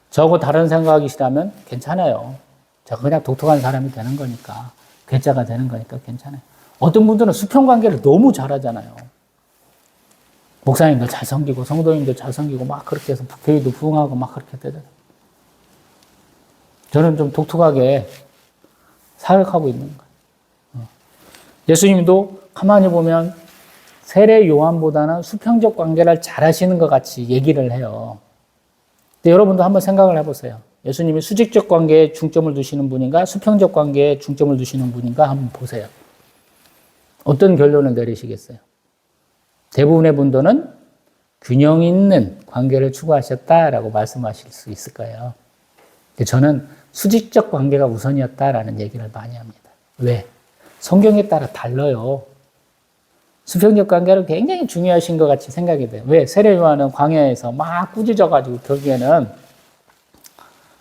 저하고 다른 생각이시라면 괜찮아요. 제가 그냥 독특한 사람이 되는 거니까, 괴짜가 되는 거니까 괜찮아요. 어떤 분들은 수평관계를 너무 잘하잖아요. 목사님도 잘 섬기고 성도님도 잘 섬기고 막 그렇게 해서 교회도 부흥하고 막 그렇게 되잖아요. 저는 좀 독특하게 사역하고 있는 거예요. 예수님도 가만히 보면 세례 요한보다는 수평적 관계를 잘 하시는 것 같이 얘기를 해요. 근데 여러분도 한번 생각을 해보세요. 예수님이 수직적 관계에 중점을 두시는 분인가 수평적 관계에 중점을 두시는 분인가 한번 보세요. 어떤 결론을 내리시겠어요? 대부분의 분들은 균형 있는 관계를 추구하셨다라고 말씀하실 수 있을 거예요. 근데 저는 수직적 관계가 우선이었다라는 얘기를 많이 합니다. 왜? 성경에 따라 달라요. 수평적 관계를 굉장히 중요하신 것 같이 생각이 돼요. 왜? 세례 요한은 광야에서 막 꾸짖어가지고 결국에는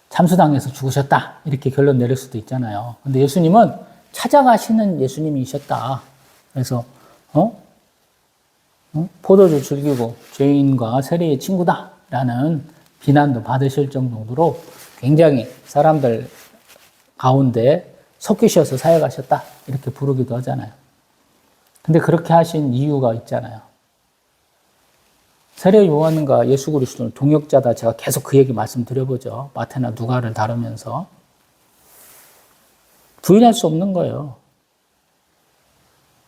참수당해서 죽으셨다. 이렇게 결론 내릴 수도 있잖아요. 근데 예수님은 찾아가시는 예수님이셨다. 그래서, 포도주 즐기고 죄인과 세례의 친구다. 라는 비난도 받으실 정도로 굉장히 사람들 가운데 섞이셔서 사역하셨다. 이렇게 부르기도 하잖아요. 근데 그렇게 하신 이유가 있잖아요. 세례 요한과 예수 그리스도는 동역자다. 제가 계속 그 얘기 말씀드려보죠. 마태나 누가를 다루면서. 부인할 수 없는 거예요.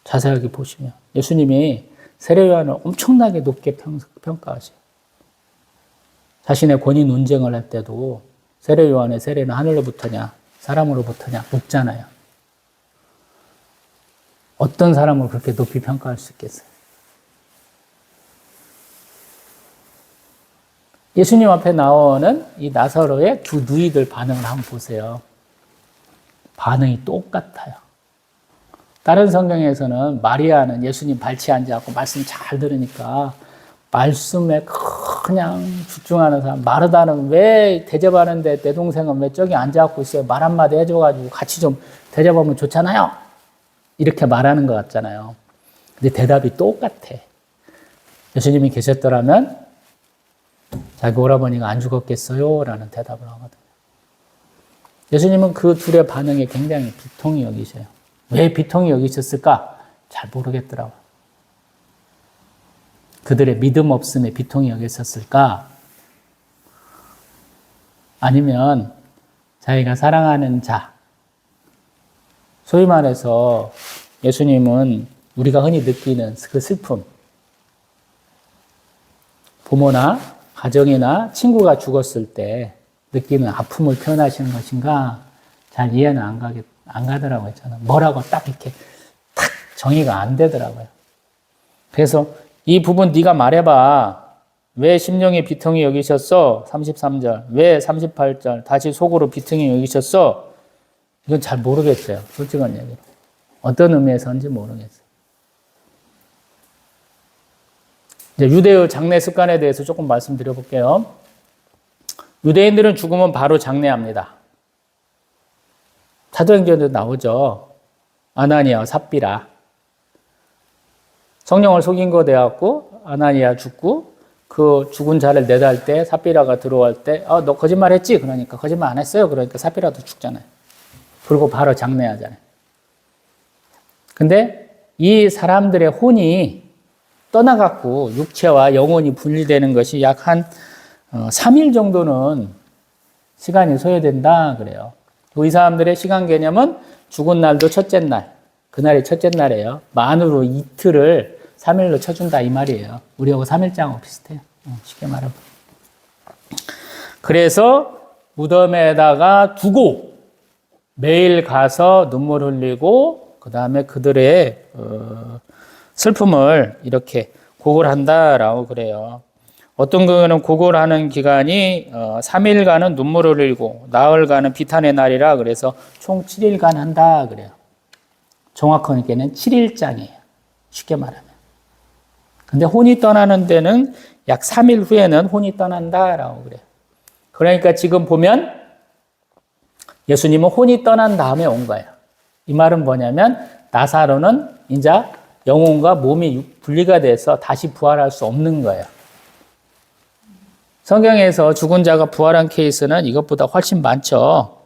자세하게 보시면. 예수님이 세례 요한을 엄청나게 높게 평가하셔요. 자신의 권위 논쟁을 할 때도 세례 요한의 세례는 하늘로부터냐 사람으로부터냐 묻잖아요. 어떤 사람을 그렇게 높이 평가할 수 있겠어요? 예수님 앞에 나오는 이 나사로의 두 누이들 반응을 한번 보세요. 반응이 똑같아요. 다른 성경에서는 마리아는 예수님 발치에 앉아갖고 말씀 잘 들으니까 말씀에 그냥 집중하는 사람. 마르다는 왜 대접하는데 내 동생은 왜 저기 앉아갖고 있어요? 말 한마디 해줘가지고 같이 좀 대접하면 좋잖아요. 이렇게 말하는 것 같잖아요. 근데 대답이 똑같아. 예수님이 계셨더라면 자기 오라버니가 안 죽었겠어요? 라는 대답을 하거든요. 예수님은 그 둘의 반응에 굉장히 비통히 여기셔요. 왜 비통히 여기셨을까? 잘 모르겠더라고요. 그들의 믿음 없음에 비통히 여기셨을까? 아니면 자기가 사랑하는 자, 소위 말해서 예수님은 우리가 흔히 느끼는 그 슬픔, 부모나 가정이나 친구가 죽었을 때 느끼는 아픔을 표현하시는 것인가 잘 이해는 안 가더라고요. 저는 뭐라고 딱 이렇게 탁 정의가 안 되더라고요. 그래서 이 부분 네가 말해봐. 왜 심령의 비통히 여기셨어? 33절. 왜 38절? 다시 속으로 비통히 여기셨어? 이건 잘 모르겠어요. 솔직한 얘기로. 어떤 의미에서인지 모르겠어요. 이제 유대의 장례 습관에 대해서 조금 말씀드려 볼게요. 유대인들은 죽으면 바로 장례합니다. 사도행전에도 나오죠. 아나니아와 삽비라. 성령을 속인 거 돼갖고 아나니아 죽고 그 죽은 자를 내달 때 삽비라가 들어올 때 너 거짓말 했지? 그러니까 거짓말 안 했어요. 그러니까 삽비라도 죽잖아요. 그리고 바로 장례하잖아요. 근데 이 사람들의 혼이 떠나갖고 육체와 영혼이 분리되는 것이 약 한 3일 정도는 시간이 소요된다 그래요. 이 사람들의 시간 개념은 죽은 날도 첫째 날, 그날이 첫째 날이에요. 만으로 이틀을 3일로 쳐준다 이 말이에요. 우리하고 3일장하고 비슷해요. 쉽게 말하면. 그래서 무덤에다가 두고 매일 가서 눈물 흘리고 그 다음에 그들의 슬픔을 이렇게 고글한다라고 그래요. 어떤 경우는 고글하는 기간이 3일간은 눈물을 흘리고 나흘간은 비탄의 날이라 그래서 총 7일간 한다 그래요. 정확하게는 7일장이에요. 쉽게 말하면. 근데 혼이 떠나는 데는 약 3일 후에는 혼이 떠난다라고 그래요. 그러니까 지금 보면 예수님은 혼이 떠난 다음에 온 거예요. 이 말은 뭐냐면 나사로는 이제 영혼과 몸이 분리가 돼서 다시 부활할 수 없는 거예요. 성경에서 죽은 자가 부활한 케이스는 이것보다 훨씬 많죠.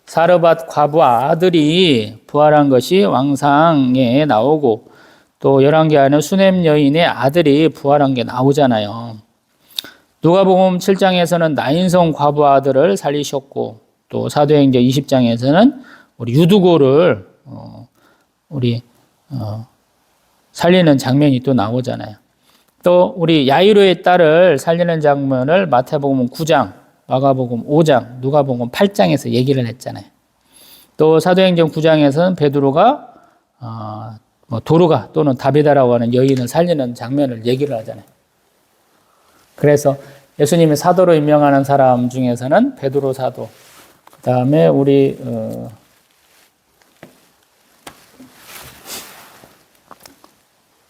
사르밧 과부 아들이 부활한 것이 왕상에 나오고 또 열왕기 안에 수넴 여인의 아들이 부활한 게 나오잖아요. 누가복음 7장에서는 나인성 과부 아들을 살리셨고 또 사도행전 20장에서는 우리 유두고를 살리는 장면이 또 나오잖아요. 또 우리 야이로의 딸을 살리는 장면을 마태복음 9장, 마가복음 5장, 누가복음 8장에서 얘기를 했잖아요. 또 사도행전 9장에서는 베드로가 도르가 또는 다비다라고 하는 여인을 살리는 장면을 얘기를 하잖아요. 그래서 예수님이 사도로 임명하는 사람 중에서는 베드로 사도, 그 다음에 우리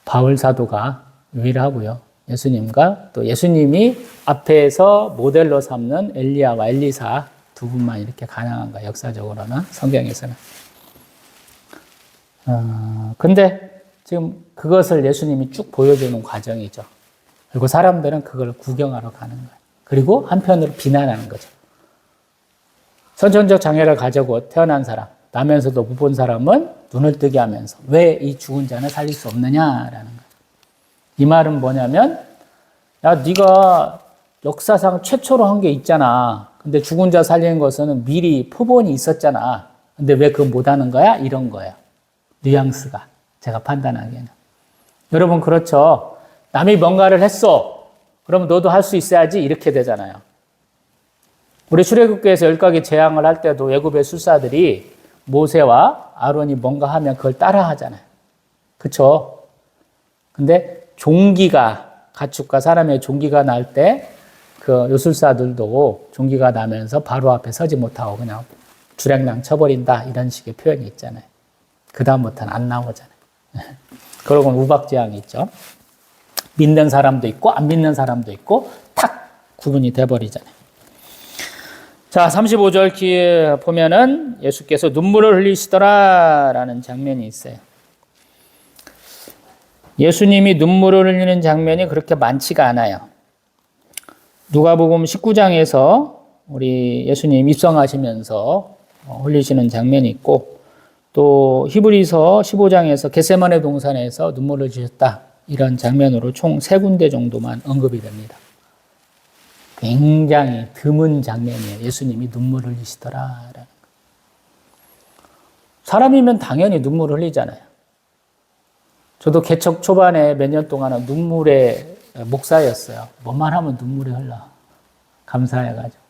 바울 사도가 유일하고요. 예수님과 또 예수님이 앞에서 모델로 삼는 엘리야와 엘리사 두 분만 이렇게 가능한 거예요. 역사적으로는 성경에서는. 근데 지금 그것을 예수님이 쭉 보여주는 과정이죠. 그리고 사람들은 그걸 구경하러 가는 거예요. 그리고 한편으로 비난하는 거죠. 선천적 장애를 가지고 태어난 사람, 나면서도 못 본 사람은 눈을 뜨게 하면서 왜 이 죽은 자는 살릴 수 없느냐라는 거예요. 이 말은 뭐냐면 야 네가 역사상 최초로 한 게 있잖아. 근데 죽은 자 살리는 것은 미리 표본이 있었잖아. 근데 왜 그거 못하는 거야? 이런 거예요. 뉘앙스가 제가 판단하기에는. 여러분 그렇죠. 남이 뭔가를 했어. 그러면 너도 할 수 있어야지 이렇게 되잖아요. 우리 출애굽기에서 10가지 재앙을 할 때도 애굽의 술사들이 모세와 아론이 뭔가 하면 그걸 따라 하잖아요. 그렇죠? 근데 종기가 가축과 사람의 종기가 날 때 그 요술사들도 종기가 나면서 바로 앞에 서지 못하고 그냥 주랭랑 쳐버린다 이런 식의 표현이 있잖아요. 그 다음부터는 안 나오잖아요. 그러고는 우박재앙이 있죠. 믿는 사람도 있고 안 믿는 사람도 있고 탁 구분이 돼버리잖아요. 자, 35절 뒤에 보면은 예수께서 눈물을 흘리시더라라는 장면이 있어요. 예수님이 눈물을 흘리는 장면이 그렇게 많지가 않아요. 누가복음 19장에서 우리 예수님 입성하시면서 흘리시는 장면이 있고 또 히브리서 15장에서 겟세마네 동산에서 눈물을 흘리셨다. 이런 장면으로 총 3군데 정도만 언급이 됩니다. 굉장히 드문 장면이에요. 예수님이 눈물을 흘리시더라라는 거. 사람이면 당연히 눈물을 흘리잖아요. 저도 개척 초반에 몇 년 동안은 눈물의 목사였어요. 뭐만 하면 눈물이 흘러. 감사해가지고.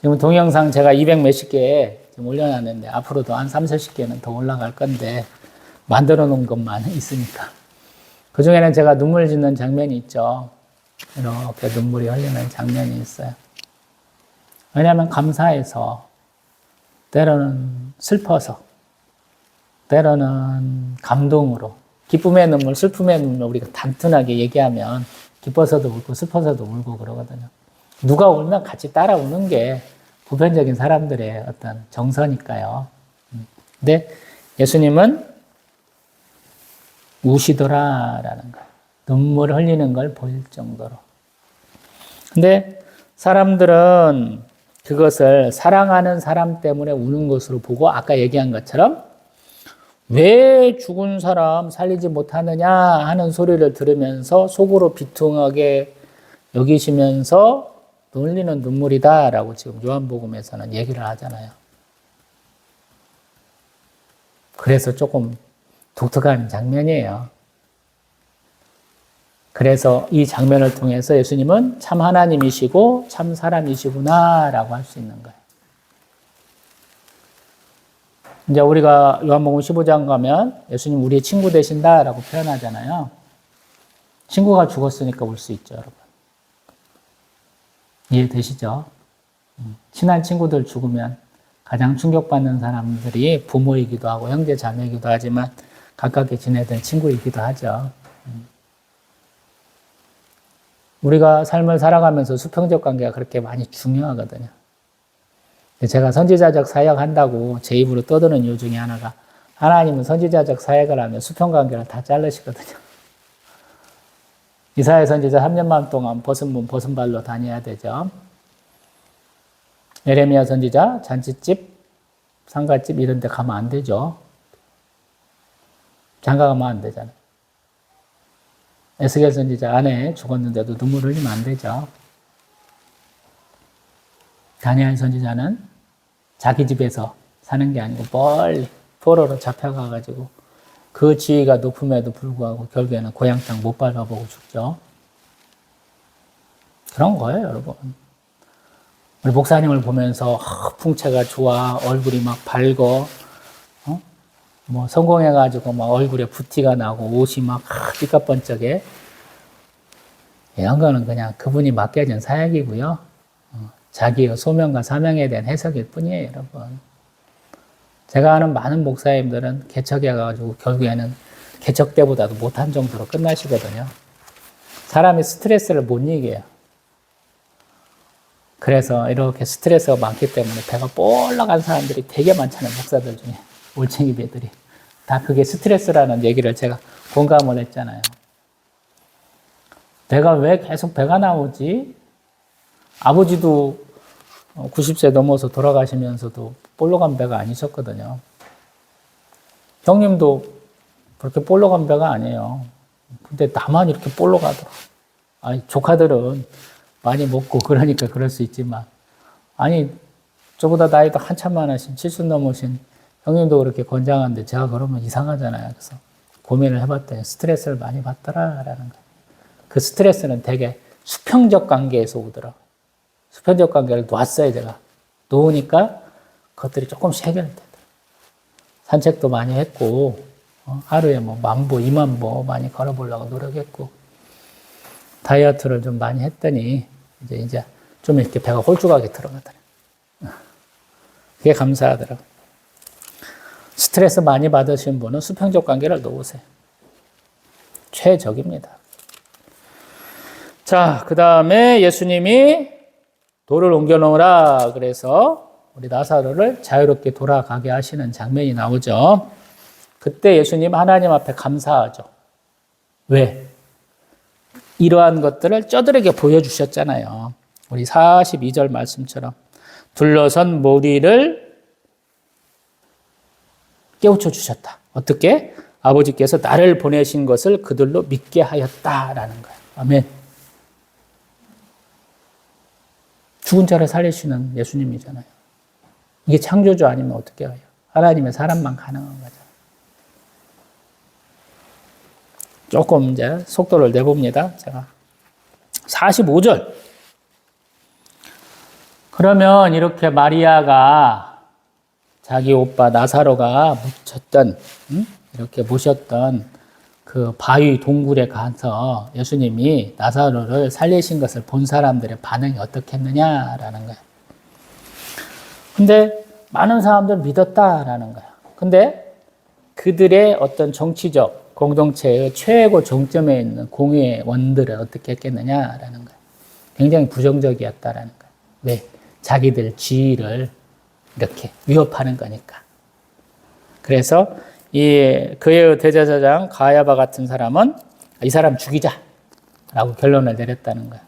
지금 동영상 제가 200 몇십 개 지금 올려놨는데 앞으로도 한 30, 40개는 더 올라갈 건데 만들어 놓은 것만 있으니까. 그 중에는 제가 눈물 짓는 장면이 있죠. 이렇게 눈물이 흘리는 장면이 있어요. 왜냐하면 감사해서, 때로는 슬퍼서, 때로는 감동으로, 기쁨의 눈물, 슬픔의 눈물 우리가 단순하게 얘기하면 기뻐서도 울고 슬퍼서도 울고 그러거든요. 누가 울면 같이 따라 우는 게 보편적인 사람들의 어떤 정서니까요. 근데 예수님은 우시더라라는 거예요. 눈물을 흘리는 걸 보일 정도로. 근데 사람들은 그것을 사랑하는 사람 때문에 우는 것으로 보고 아까 얘기한 것처럼 왜 죽은 사람 살리지 못하느냐 하는 소리를 들으면서 속으로 비통하게 여기시면서 흘리는 눈물이다라고 지금 요한복음에서는 얘기를 하잖아요. 그래서 조금 독특한 장면이에요. 그래서 이 장면을 통해서 예수님은 참 하나님이시고 참 사람이시구나라고 할 수 있는 거예요. 이제 우리가 요한복음 15장 가면 예수님 우리의 친구 되신다라고 표현하잖아요. 친구가 죽었으니까 울 수 있죠, 여러분. 이해되시죠? 친한 친구들 죽으면 가장 충격받는 사람들이 부모이기도 하고 형제 자매이기도 하지만 가깝게 지내던 친구이기도 하죠. 우리가 삶을 살아가면서 수평적 관계가 그렇게 많이 중요하거든요. 제가 선지자적 사역한다고 제 입으로 떠드는 이유 중에 하나가 하나님은 선지자적 사역을 하면 수평관계를 다 자르시거든요. 이사야 선지자 3년 반 동안 벗은 몸 벗은 발로 다녀야 되죠. 예레미야 선지자 잔치집, 상가집 이런 데 가면 안 되죠. 장가 가면 안 되잖아요. 에스겔 선지자 아내 죽었는데도 눈물 흘리면 안 되죠. 다니엘 선지자는 자기 집에서 사는 게 아니고 멀리 포로로 잡혀가가지고 그 지위가 높음에도 불구하고 결국에는 고향 땅 못 밟아보고 죽죠. 그런 거예요, 여러분. 우리 목사님을 보면서 풍채가 좋아, 얼굴이 막 밝어, 뭐 성공해가지고 막 얼굴에 붓티가 나고 옷이 막 삐까번쩍해. 이런 거는 그냥 그분이 맡겨진 사역이고요. 자기의 소명과 사명에 대한 해석일 뿐이에요, 여러분. 제가 아는 많은 목사님들은 개척해가지고 결국에는 개척 때보다도 못한 정도로 끝나시거든요. 사람이 스트레스를 못 이겨요. 그래서 이렇게 스트레스가 많기 때문에 배가 볼락한 사람들이 되게 많잖아요. 목사들 중에. 올챙이 배들이. 다 그게 스트레스라는 얘기를 제가 공감을 했잖아요. 내가 왜 계속 배가 나오지? 아버지도 90세 넘어서 돌아가시면서도 볼록한 배가 아니셨거든요. 형님도 그렇게 볼록한 배가 아니에요. 근데 나만 이렇게 볼록하더라. 아니, 조카들은 많이 먹고 그러니까 그럴 수 있지만, 아니, 저보다 나이도 한참 많으신 70 넘으신 형님도 그렇게 건장한데 제가 그러면 이상하잖아요. 그래서 고민을 해봤더니 스트레스를 많이 받더라라는 거예요. 그 스트레스는 되게 수평적 관계에서 오더라고요. 수평적 관계를 놨어요, 제가. 놓으니까 그것들이 조금씩 해결되더라고요. 산책도 많이 했고, 하루에 뭐 10,000보, 20,000보 많이 걸어보려고 노력했고, 다이어트를 좀 많이 했더니, 이제 좀 이렇게 배가 홀쭉하게 들어가더라고요. 그게 감사하더라고요. 스트레스 많이 받으신 분은 수평적 관계를 놓으세요. 최적입니다. 자, 그 다음에 예수님이 돌을 옮겨놓으라 그래서 우리 나사로를 자유롭게 돌아가게 하시는 장면이 나오죠. 그때 예수님 하나님 앞에 감사하죠. 왜? 이러한 것들을 저들에게 보여주셨잖아요. 우리 42절 말씀처럼 둘러선 무리를 깨우쳐 주셨다. 어떻게? 아버지께서 나를 보내신 것을 그들로 믿게 하였다라는 거예요. 아멘. 죽은 자를 살리시는 예수님이잖아요. 이게 창조주 아니면 어떻게 해요? 하나님의 사람만 가능한 거죠. 조금 이제 속도를 내봅니다. 제가 45절. 그러면 이렇게 마리아가 자기 오빠 나사로가 이렇게 모셨던 그 바위 동굴에 가서 예수님이 나사로를 살리신 것을 본 사람들의 반응이 어떻겠느냐라는 거예요. 근데 많은 사람들 믿었다라는 거예요. 근데 그들의 어떤 정치적 공동체의 최고 정점에 있는 공회원들은 어떻게 했겠느냐라는 거예요. 굉장히 부정적이었다라는 거예요. 왜? 자기들 지위를 이렇게 위협하는 거니까. 그래서 그의 대제사장 가야바 같은 사람은 이 사람 죽이자라고 결론을 내렸다는 거예요.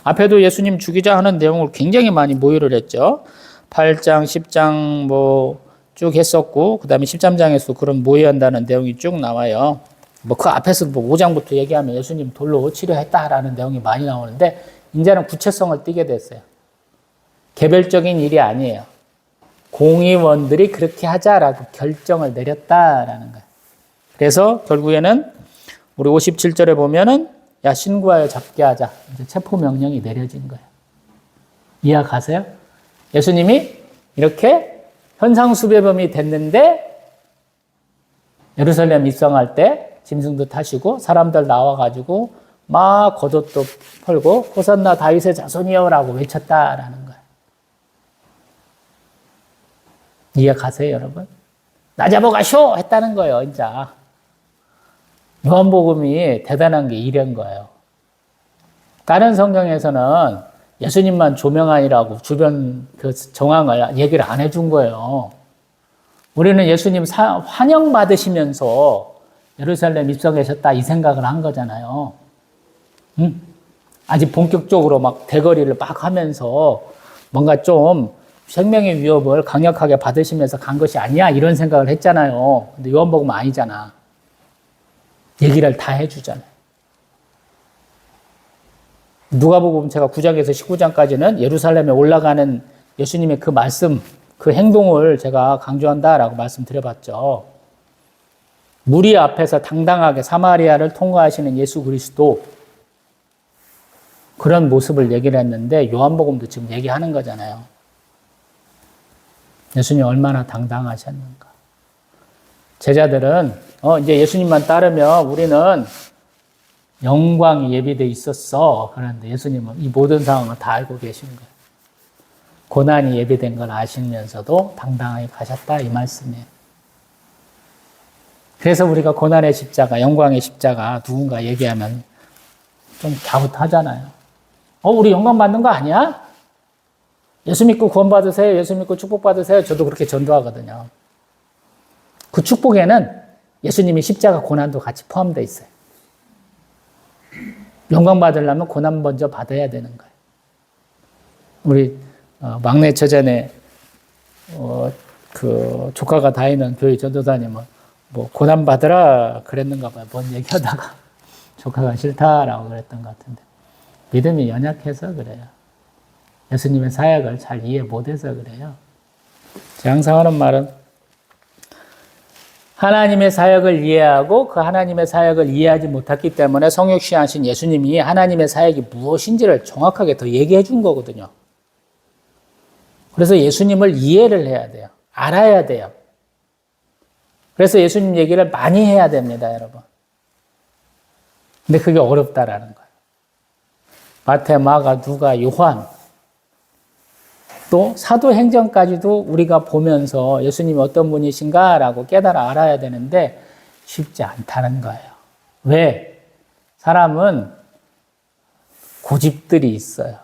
앞에도 예수님 죽이자 하는 내용을 굉장히 많이 모의를 했죠. 8장, 10장 쭉 했었고, 그 다음에 13장에서 그런 모의한다는 내용이 쭉 나와요. 그 앞에서 5장부터 얘기하면 예수님 돌로 치료했다라는 내용이 많이 나오는데, 이제는 구체성을 띠게 됐어요. 개별적인 일이 아니에요. 공의원들이 그렇게 하자라고 결정을 내렸다라는 거예요. 그래서 결국에는 우리 57절에 보면은 야, 신고하여 잡게 하자. 이제 체포 명령이 내려진 거예요. 이해가세요? 예수님이 이렇게 현상수배범이 됐는데 예루살렘 입성할 때 짐승도 타시고 사람들 나와가지고 막 겉옷도 펄고 호산나 다윗의 자손이여라고 외쳤다라는 거예요. 이해가세요, 여러분? 나 잡아가쇼! 했다는 거예요, 이제. 요한복음이 대단한 게 이런 거예요. 다른 성경에서는 예수님만 조명하니라고 주변 그 정황을 얘기를 안 해준 거예요. 우리는 예수님 환영받으시면서 예루살렘 입성하셨다 이 생각을 한 거잖아요. 응? 아직 본격적으로 막 대거리를 막 하면서 뭔가 좀 생명의 위협을 강력하게 받으시면서 간 것이 아니야 이런 생각을 했잖아요. 근데 요한복음은 아니잖아. 얘기를 다 해주잖아요. 누가복음 제가 9장에서 19장까지는 예루살렘에 올라가는 예수님의 그 말씀, 그 행동을 제가 강조한다라고 말씀드려봤죠. 무리 앞에서 당당하게 사마리아를 통과하시는 예수 그리스도, 그런 모습을 얘기를 했는데 요한복음도 지금 얘기하는 거잖아요. 예수님 얼마나 당당하셨는가. 제자들은 이제 예수님만 따르면 우리는 영광이 예비되어 있었어. 그런데 예수님은 이 모든 상황을 다 알고 계신 거예요. 고난이 예비된 걸 아시면서도 당당하게 가셨다 이 말씀이에요. 그래서 우리가 고난의 십자가, 영광의 십자가 누군가 얘기하면 좀 갸웃하잖아요. 우리 영광 받는 거 아니야? 예수 믿고 구원 받으세요. 예수 믿고 축복 받으세요. 저도 그렇게 전도하거든요. 그 축복에는 예수님이 십자가 고난도 같이 포함되어 있어요. 영광 받으려면 고난 먼저 받아야 되는 거예요. 우리 막내 처자네 그 조카가 다니는 교회 전도사님은 고난 받으라 그랬는가 봐요. 뭔 얘기하다가 조카가 싫다라고 그랬던 것 같은데 믿음이 연약해서 그래요. 예수님의 사역을 잘 이해 못해서 그래요. 제가 항상 하는 말은 하나님의 사역을 이해하고 그 하나님의 사역을 이해하지 못했기 때문에 성육신하신 예수님이 하나님의 사역이 무엇인지를 정확하게 더 얘기해 준 거거든요. 그래서 예수님을 이해를 해야 돼요. 알아야 돼요. 그래서 예수님 얘기를 많이 해야 됩니다, 여러분. 근데 그게 어렵다라는 거예요. 마태, 마가, 누가, 요한, 또 사도행전까지도 우리가 보면서 예수님이 어떤 분이신가라고 깨달아 알아야 되는데 쉽지 않다는 거예요. 왜? 사람은 고집들이 있어요.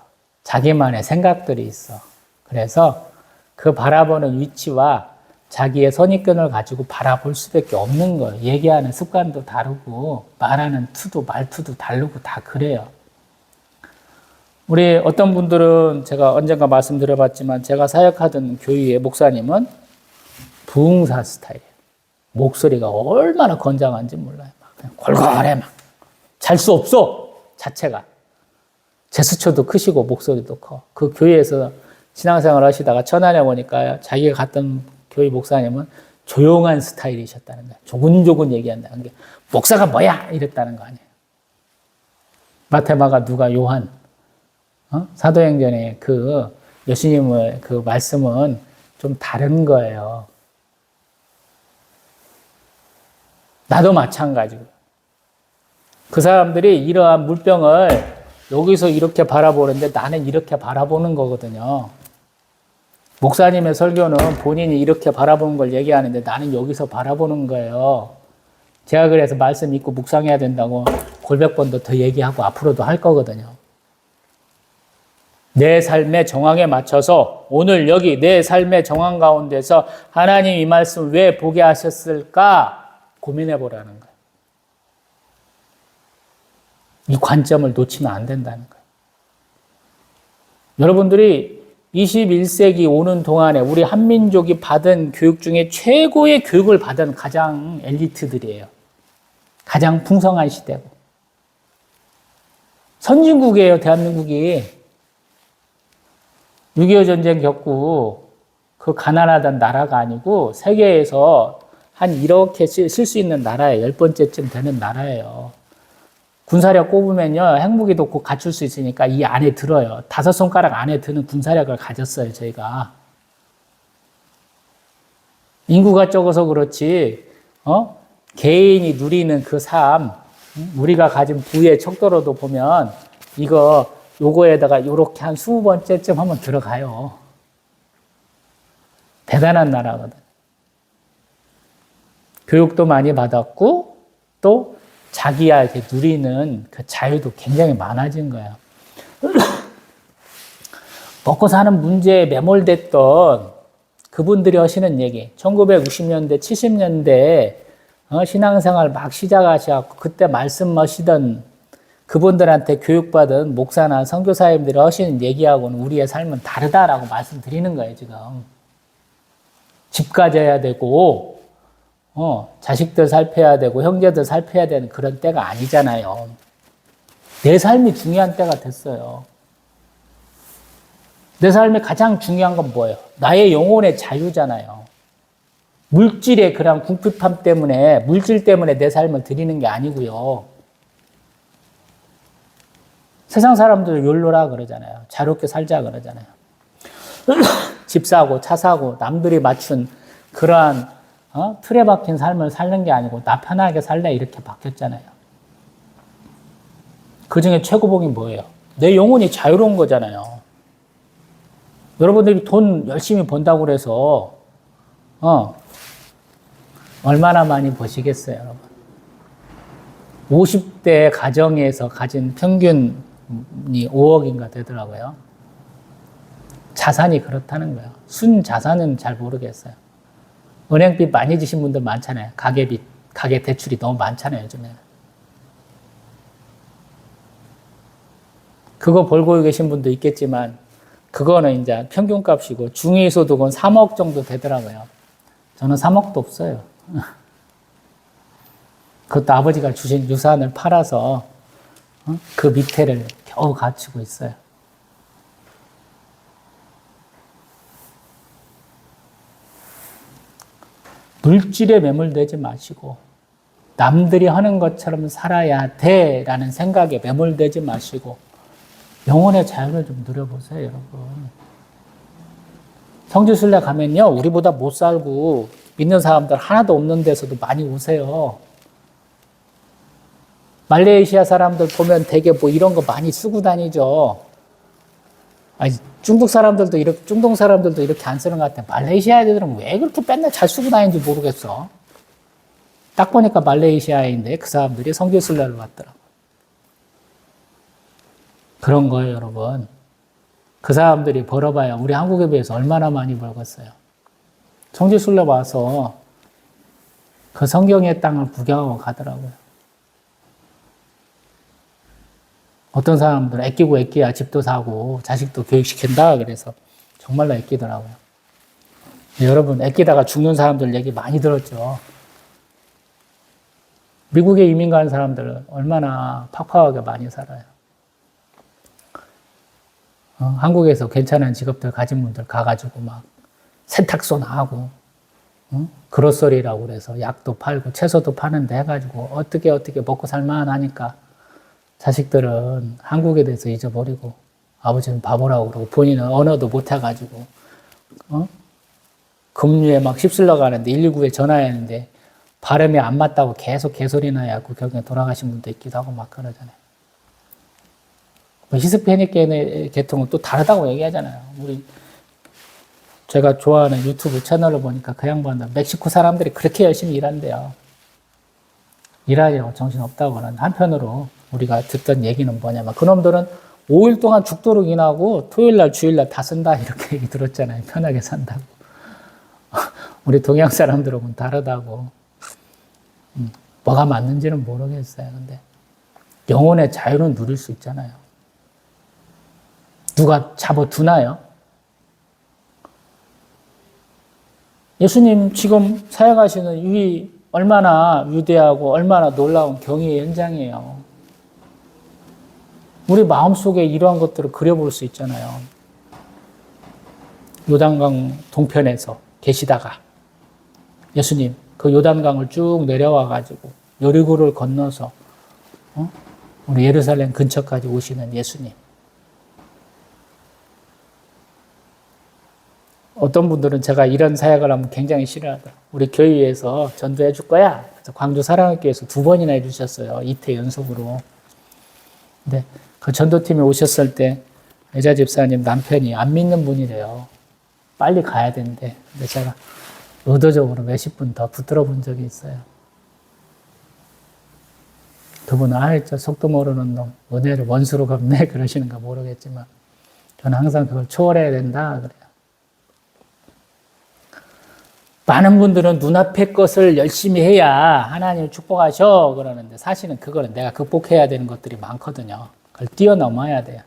자기만의 생각들이 있어. 그래서 그 바라보는 위치와 자기의 선입견을 가지고 바라볼 수밖에 없는 거예요. 얘기하는 습관도 다르고 말하는 투도 말투도 다르고 다 그래요. 우리 어떤 분들은 제가 언젠가 말씀드려봤지만 제가 사역하던 교회의 목사님은 부흥사 스타일이에요. 목소리가 얼마나 건장한지 몰라요. 막 그냥 골골해 막. 잘 수 없어 자체가. 제스처도 크시고 목소리도 커. 그 교회에서 신앙생활 하시다가 천안에 오니까 자기가 갔던 교회 목사님은 조용한 스타일이셨다는 거야. 조근조근 얘기한다는 게 목사가 뭐야 이랬다는 거 아니에요. 마테마가 누가 요한 사도행전의 그 예수님의 그 말씀은 좀 다른 거예요. 나도 마찬가지고. 그 사람들이 이러한 물병을 여기서 이렇게 바라보는데 나는 이렇게 바라보는 거거든요. 목사님의 설교는 본인이 이렇게 바라보는 걸 얘기하는데 나는 여기서 바라보는 거예요. 제가 그래서 말씀 읽고 묵상해야 된다고 골백 번도 더 얘기하고 앞으로도 할 거거든요. 내 삶의 정황에 맞춰서 오늘 여기 내 삶의 정황 가운데서 하나님 이 말씀 왜 보게 하셨을까 고민해 보라는 거예요. 이 관점을 놓치면 안 된다는 거예요. 여러분들이 21세기 오는 동안에 우리 한민족이 받은 교육 중에 최고의 교육을 받은 가장 엘리트들이에요. 가장 풍성한 시대고. 선진국이에요, 대한민국이. 6.25 전쟁 겪고 그 가난하던 나라가 아니고 세계에서 한 이렇게 쓸 수 있는 나라예요. 10번째쯤 되는 나라예요. 군사력 꼽으면요, 핵무기도 꼭 갖출 수 있으니까 이 안에 들어요. 5손가락 안에 드는 군사력을 가졌어요, 저희가. 인구가 적어서 그렇지, 개인이 누리는 그 삶, 우리가 가진 부의 척도로도 보면 요거에다가 요렇게 한 20번째쯤 한번 들어가요. 대단한 나라거든. 교육도 많이 받았고, 또 자기야 이렇게 누리는 그 자유도 굉장히 많아진 거예요. 먹고 사는 문제에 매몰됐던 그분들이 하시는 얘기, 1960년대, 70년대 신앙생활 막 시작하셔서 그때 말씀하시던 그분들한테 교육받은 목사나 선교사님들이 하시는 얘기하고는 우리의 삶은 다르다라고 말씀드리는 거예요, 지금. 집 가져야 되고, 자식들 살펴야 되고, 형제들 살펴야 되는 그런 때가 아니잖아요. 내 삶이 중요한 때가 됐어요. 내 삶에 가장 중요한 건 뭐예요? 나의 영혼의 자유잖아요. 물질의 그런 궁핍함 때문에, 물질 때문에 내 삶을 드리는 게 아니고요. 세상 사람들 욜로라 그러잖아요. 자유롭게 살자 그러잖아요. 집 사고, 차 사고, 남들이 맞춘 그러한 틀에 박힌 삶을 사는 게 아니고 나 편하게 살래 이렇게 바뀌었잖아요. 그 중에 최고봉이 뭐예요? 내 영혼이 자유로운 거잖아요. 여러분들이 돈 열심히 번다고 그래서 얼마나 많이 버시겠어요, 여러분? 50대 가정에서 가진 평균이 5억인가 되더라고요. 자산이 그렇다는 거예요. 순자산은 잘 모르겠어요. 은행빚 많이 지신 분들 많잖아요. 가계빚, 가계 대출이 너무 많잖아요, 요즘에는. 그거 벌고 계신 분도 있겠지만, 그거는 이제 평균값이고, 중위소득은 3억 정도 되더라고요. 저는 3억도 없어요. 그것도 아버지가 주신 유산을 팔아서 그 밑에를 겨우 갖추고 있어요. 물질에 매몰되지 마시고 남들이 하는 것처럼 살아야 돼라는 생각에 매몰되지 마시고 영혼의 자유를 좀 누려보세요, 여러분. 성지순례 가면요, 우리보다 못 살고 믿는 사람들 하나도 없는 데서도 많이 오세요. 말레이시아 사람들 보면 되게 뭐 이런 거 많이 쓰고 다니죠. 아니, 중동 사람들도 이렇게 안 쓰는 것 같아. 말레이시아 애들은 왜 그렇게 맨날 잘 쓰고 다니는지 모르겠어. 딱 보니까 말레이시아인데 그 사람들이 성지순례를 왔더라고. 그런 거예요, 여러분. 그 사람들이 벌어봐야 우리 한국에 비해서 얼마나 많이 벌겠어요. 성지순례 와서 그 성경의 땅을 구경하고 가더라고요. 어떤 사람들은 애끼고 애끼야 집도 사고 자식도 교육시킨다 그래서 정말로 애끼더라고요. 여러분, 애끼다가 죽는 사람들 얘기 많이 들었죠. 미국에 이민 가는 사람들은 얼마나 팍팍하게 많이 살아요. 한국에서 괜찮은 직업들 가진 분들 가가지고 막 세탁소나 하고, 그로서리라고 그래서 약도 팔고 채소도 파는데 해가지고 어떻게 먹고 살만 하니까 자식들은 한국에 대해서 잊어버리고 아버지는 바보라고 그러고 본인은 언어도 못 해가지고, 금류에 막 휩쓸려 가는데 119에 전화했는데 발음이 안 맞다고 계속 개소리나 해갖고 결국에 돌아가신 분도 있기도 하고 막 그러잖아요. 히스패닉 계통은 또 다르다고 얘기하잖아요. 제가 좋아하는 유튜브 채널을 보니까 그 양반들 멕시코 사람들이 그렇게 열심히 일한대요. 일하려고 정신없다고 하는 한편으로 우리가 듣던 얘기는 뭐냐면 그놈들은 5일 동안 죽도록 일하고 토요일날 주일날 다 쓴다 이렇게 얘기 들었잖아요. 편하게 산다고. 우리 동양 사람들하고는 다르다고. 뭐가 맞는지는 모르겠어요. 근데 영혼의 자유는 누릴 수 있잖아요. 누가 잡아두나요? 예수님 지금 사역하시는 이 얼마나 위대하고 얼마나 놀라운 경의의 현장이에요. 우리 마음속에 이러한 것들을 그려볼 수 있잖아요. 요단강 동편에서 계시다가 예수님 그 요단강을 쭉 내려와 가지고 여리고를 건너서 우리 예루살렘 근처까지 오시는 예수님. 어떤 분들은 제가 이런 사역을 하면 굉장히 싫어하더라고요. 우리 교회에서 전도해 줄 거야. 그래서 광주 사랑학교에서 2번이나 해주셨어요. 이태 연속으로. 근데 그 전도팀에 오셨을 때 여자 집사님 남편이 안 믿는 분이래요. 빨리 가야 된대. 근데 제가 의도적으로 몇십 분 더 붙들어 본 적이 있어요. 그분은 저 속도 모르는 놈, 은혜를 원수로 갚네 그러시는가 모르겠지만 저는 항상 그걸 초월해야 된다 그래요. 많은 분들은 눈앞의 것을 열심히 해야 하나님을 축복하셔 그러는데 사실은 그거는 내가 극복해야 되는 것들이 많거든요. 그걸 뛰어넘어야 돼요.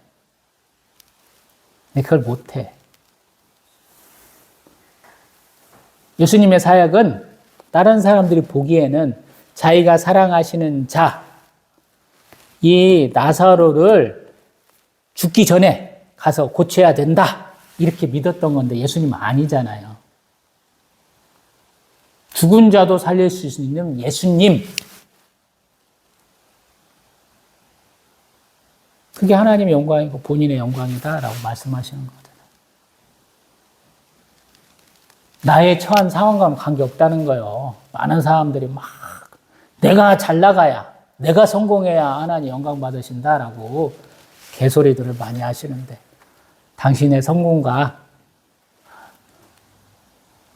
근데 그걸 못해. 예수님의 사역은 다른 사람들이 보기에는 자기가 사랑하시는 자, 이 나사로를 죽기 전에 가서 고쳐야 된다 이렇게 믿었던 건데 예수님은 아니잖아요. 죽은 자도 살릴 수 있는 예수님. 그게 하나님의 영광이고 본인의 영광이다라고 말씀하시는 거잖아요. 나의 처한 상황과는 관계없다는 거예요. 많은 사람들이 막 내가 잘 나가야, 내가 성공해야 하나님 영광 받으신다라고 개소리들을 많이 하시는데 당신의 성공과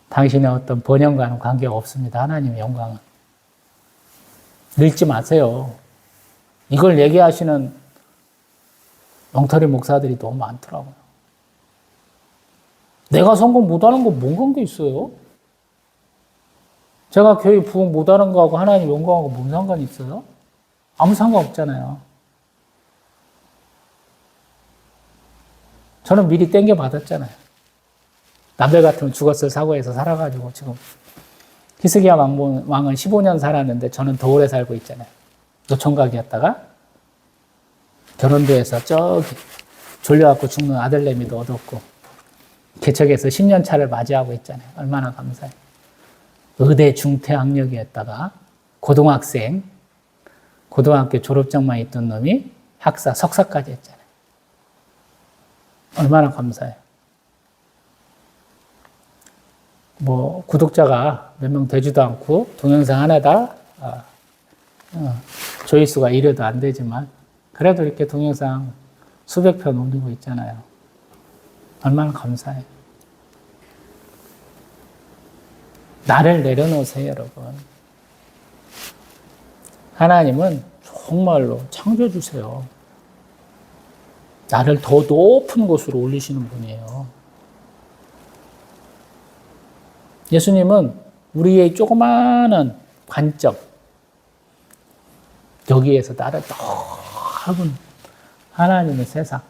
당신의 어떤 번영과는 관계가 없습니다. 하나님의 영광은. 늙지 마세요. 이걸 얘기하시는 엉터리 목사들이 너무 많더라고요. 내가 성공 못하는 거 뭔 관계 있어요? 제가 교회 부흥 못하는 거하고 하나님 영광하고 뭔 상관이 있어요? 아무 상관없잖아요. 저는 미리 땡겨 받았잖아요. 남들 같으면 죽었을 사고에서 살아가지고 지금 히스기야 왕은 15년 살았는데 저는 더 오래 살고 있잖아요. 노총각이었다가 결혼도 해서 저기 졸려갖고 죽는 아들내미도 얻었고 개척에서 10년 차를 맞이하고 있잖아요. 얼마나 감사해요. 의대 중퇴 학력이었다가 고등학교 졸업장만 있던 놈이 학사, 석사까지 했잖아요. 얼마나 감사해요. 구독자가 몇 명 되지도 않고 동영상 하나다 조회수가 1회도 안 되지만 그래도 이렇게 동영상 수백 편 올리고 있잖아요. 얼마나 감사해요. 나를 내려놓으세요, 여러분. 하나님은 정말로 창조주세요. 나를 더 높은 곳으로 올리시는 분이에요. 예수님은 우리의 조그마한 관점, 여기에서 나를 넓은 하나님의 세상,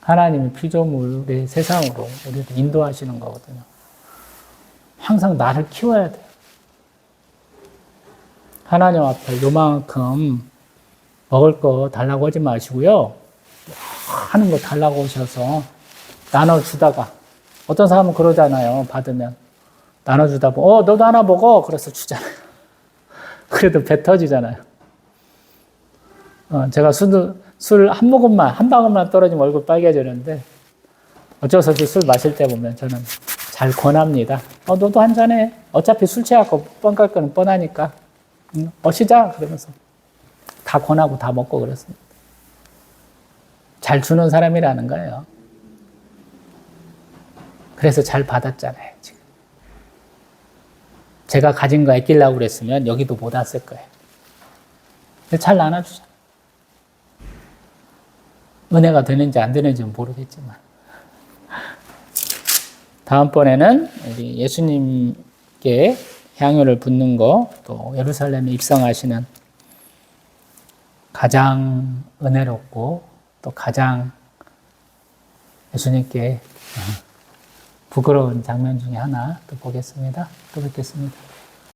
하나님의 피조물의 세상으로 우리를 인도하시는 거거든요. 항상 나를 키워야 돼요. 하나님 앞에 요만큼 먹을 거 달라고 하지 마시고요. 많은 거 달라고 오셔서 나눠주다가 어떤 사람은 그러잖아요. 받으면 나눠주다 보면 너도 하나 먹어. 그래서 주잖아요. 그래도 배 터지잖아요. 제가 술 한 모금만 한 방울만 떨어지면 얼굴 빨개지는데 어쩔 수 없이 술 마실 때 보면 저는 잘 권합니다. 너도 한 잔해. 어차피 술 취하고 뻥깔 거는 뻔하니까. 시작 그러면서 다 권하고 다 먹고 그랬습니다. 잘 주는 사람이라는 거예요. 그래서 잘 받았잖아요, 지금. 제가 가진 거 아끼려고 그랬으면 여기도 못 왔을 거예요. 근데 잘 나눠주잖아요. 은혜가 되는지 안 되는지는 모르겠지만. 다음번에는 우리 예수님께 향유를 붓는 거, 또 예루살렘에 입성하시는 가장 은혜롭고 또 가장 예수님께 부끄러운 장면 중에 하나 또 보겠습니다. 또 뵙겠습니다.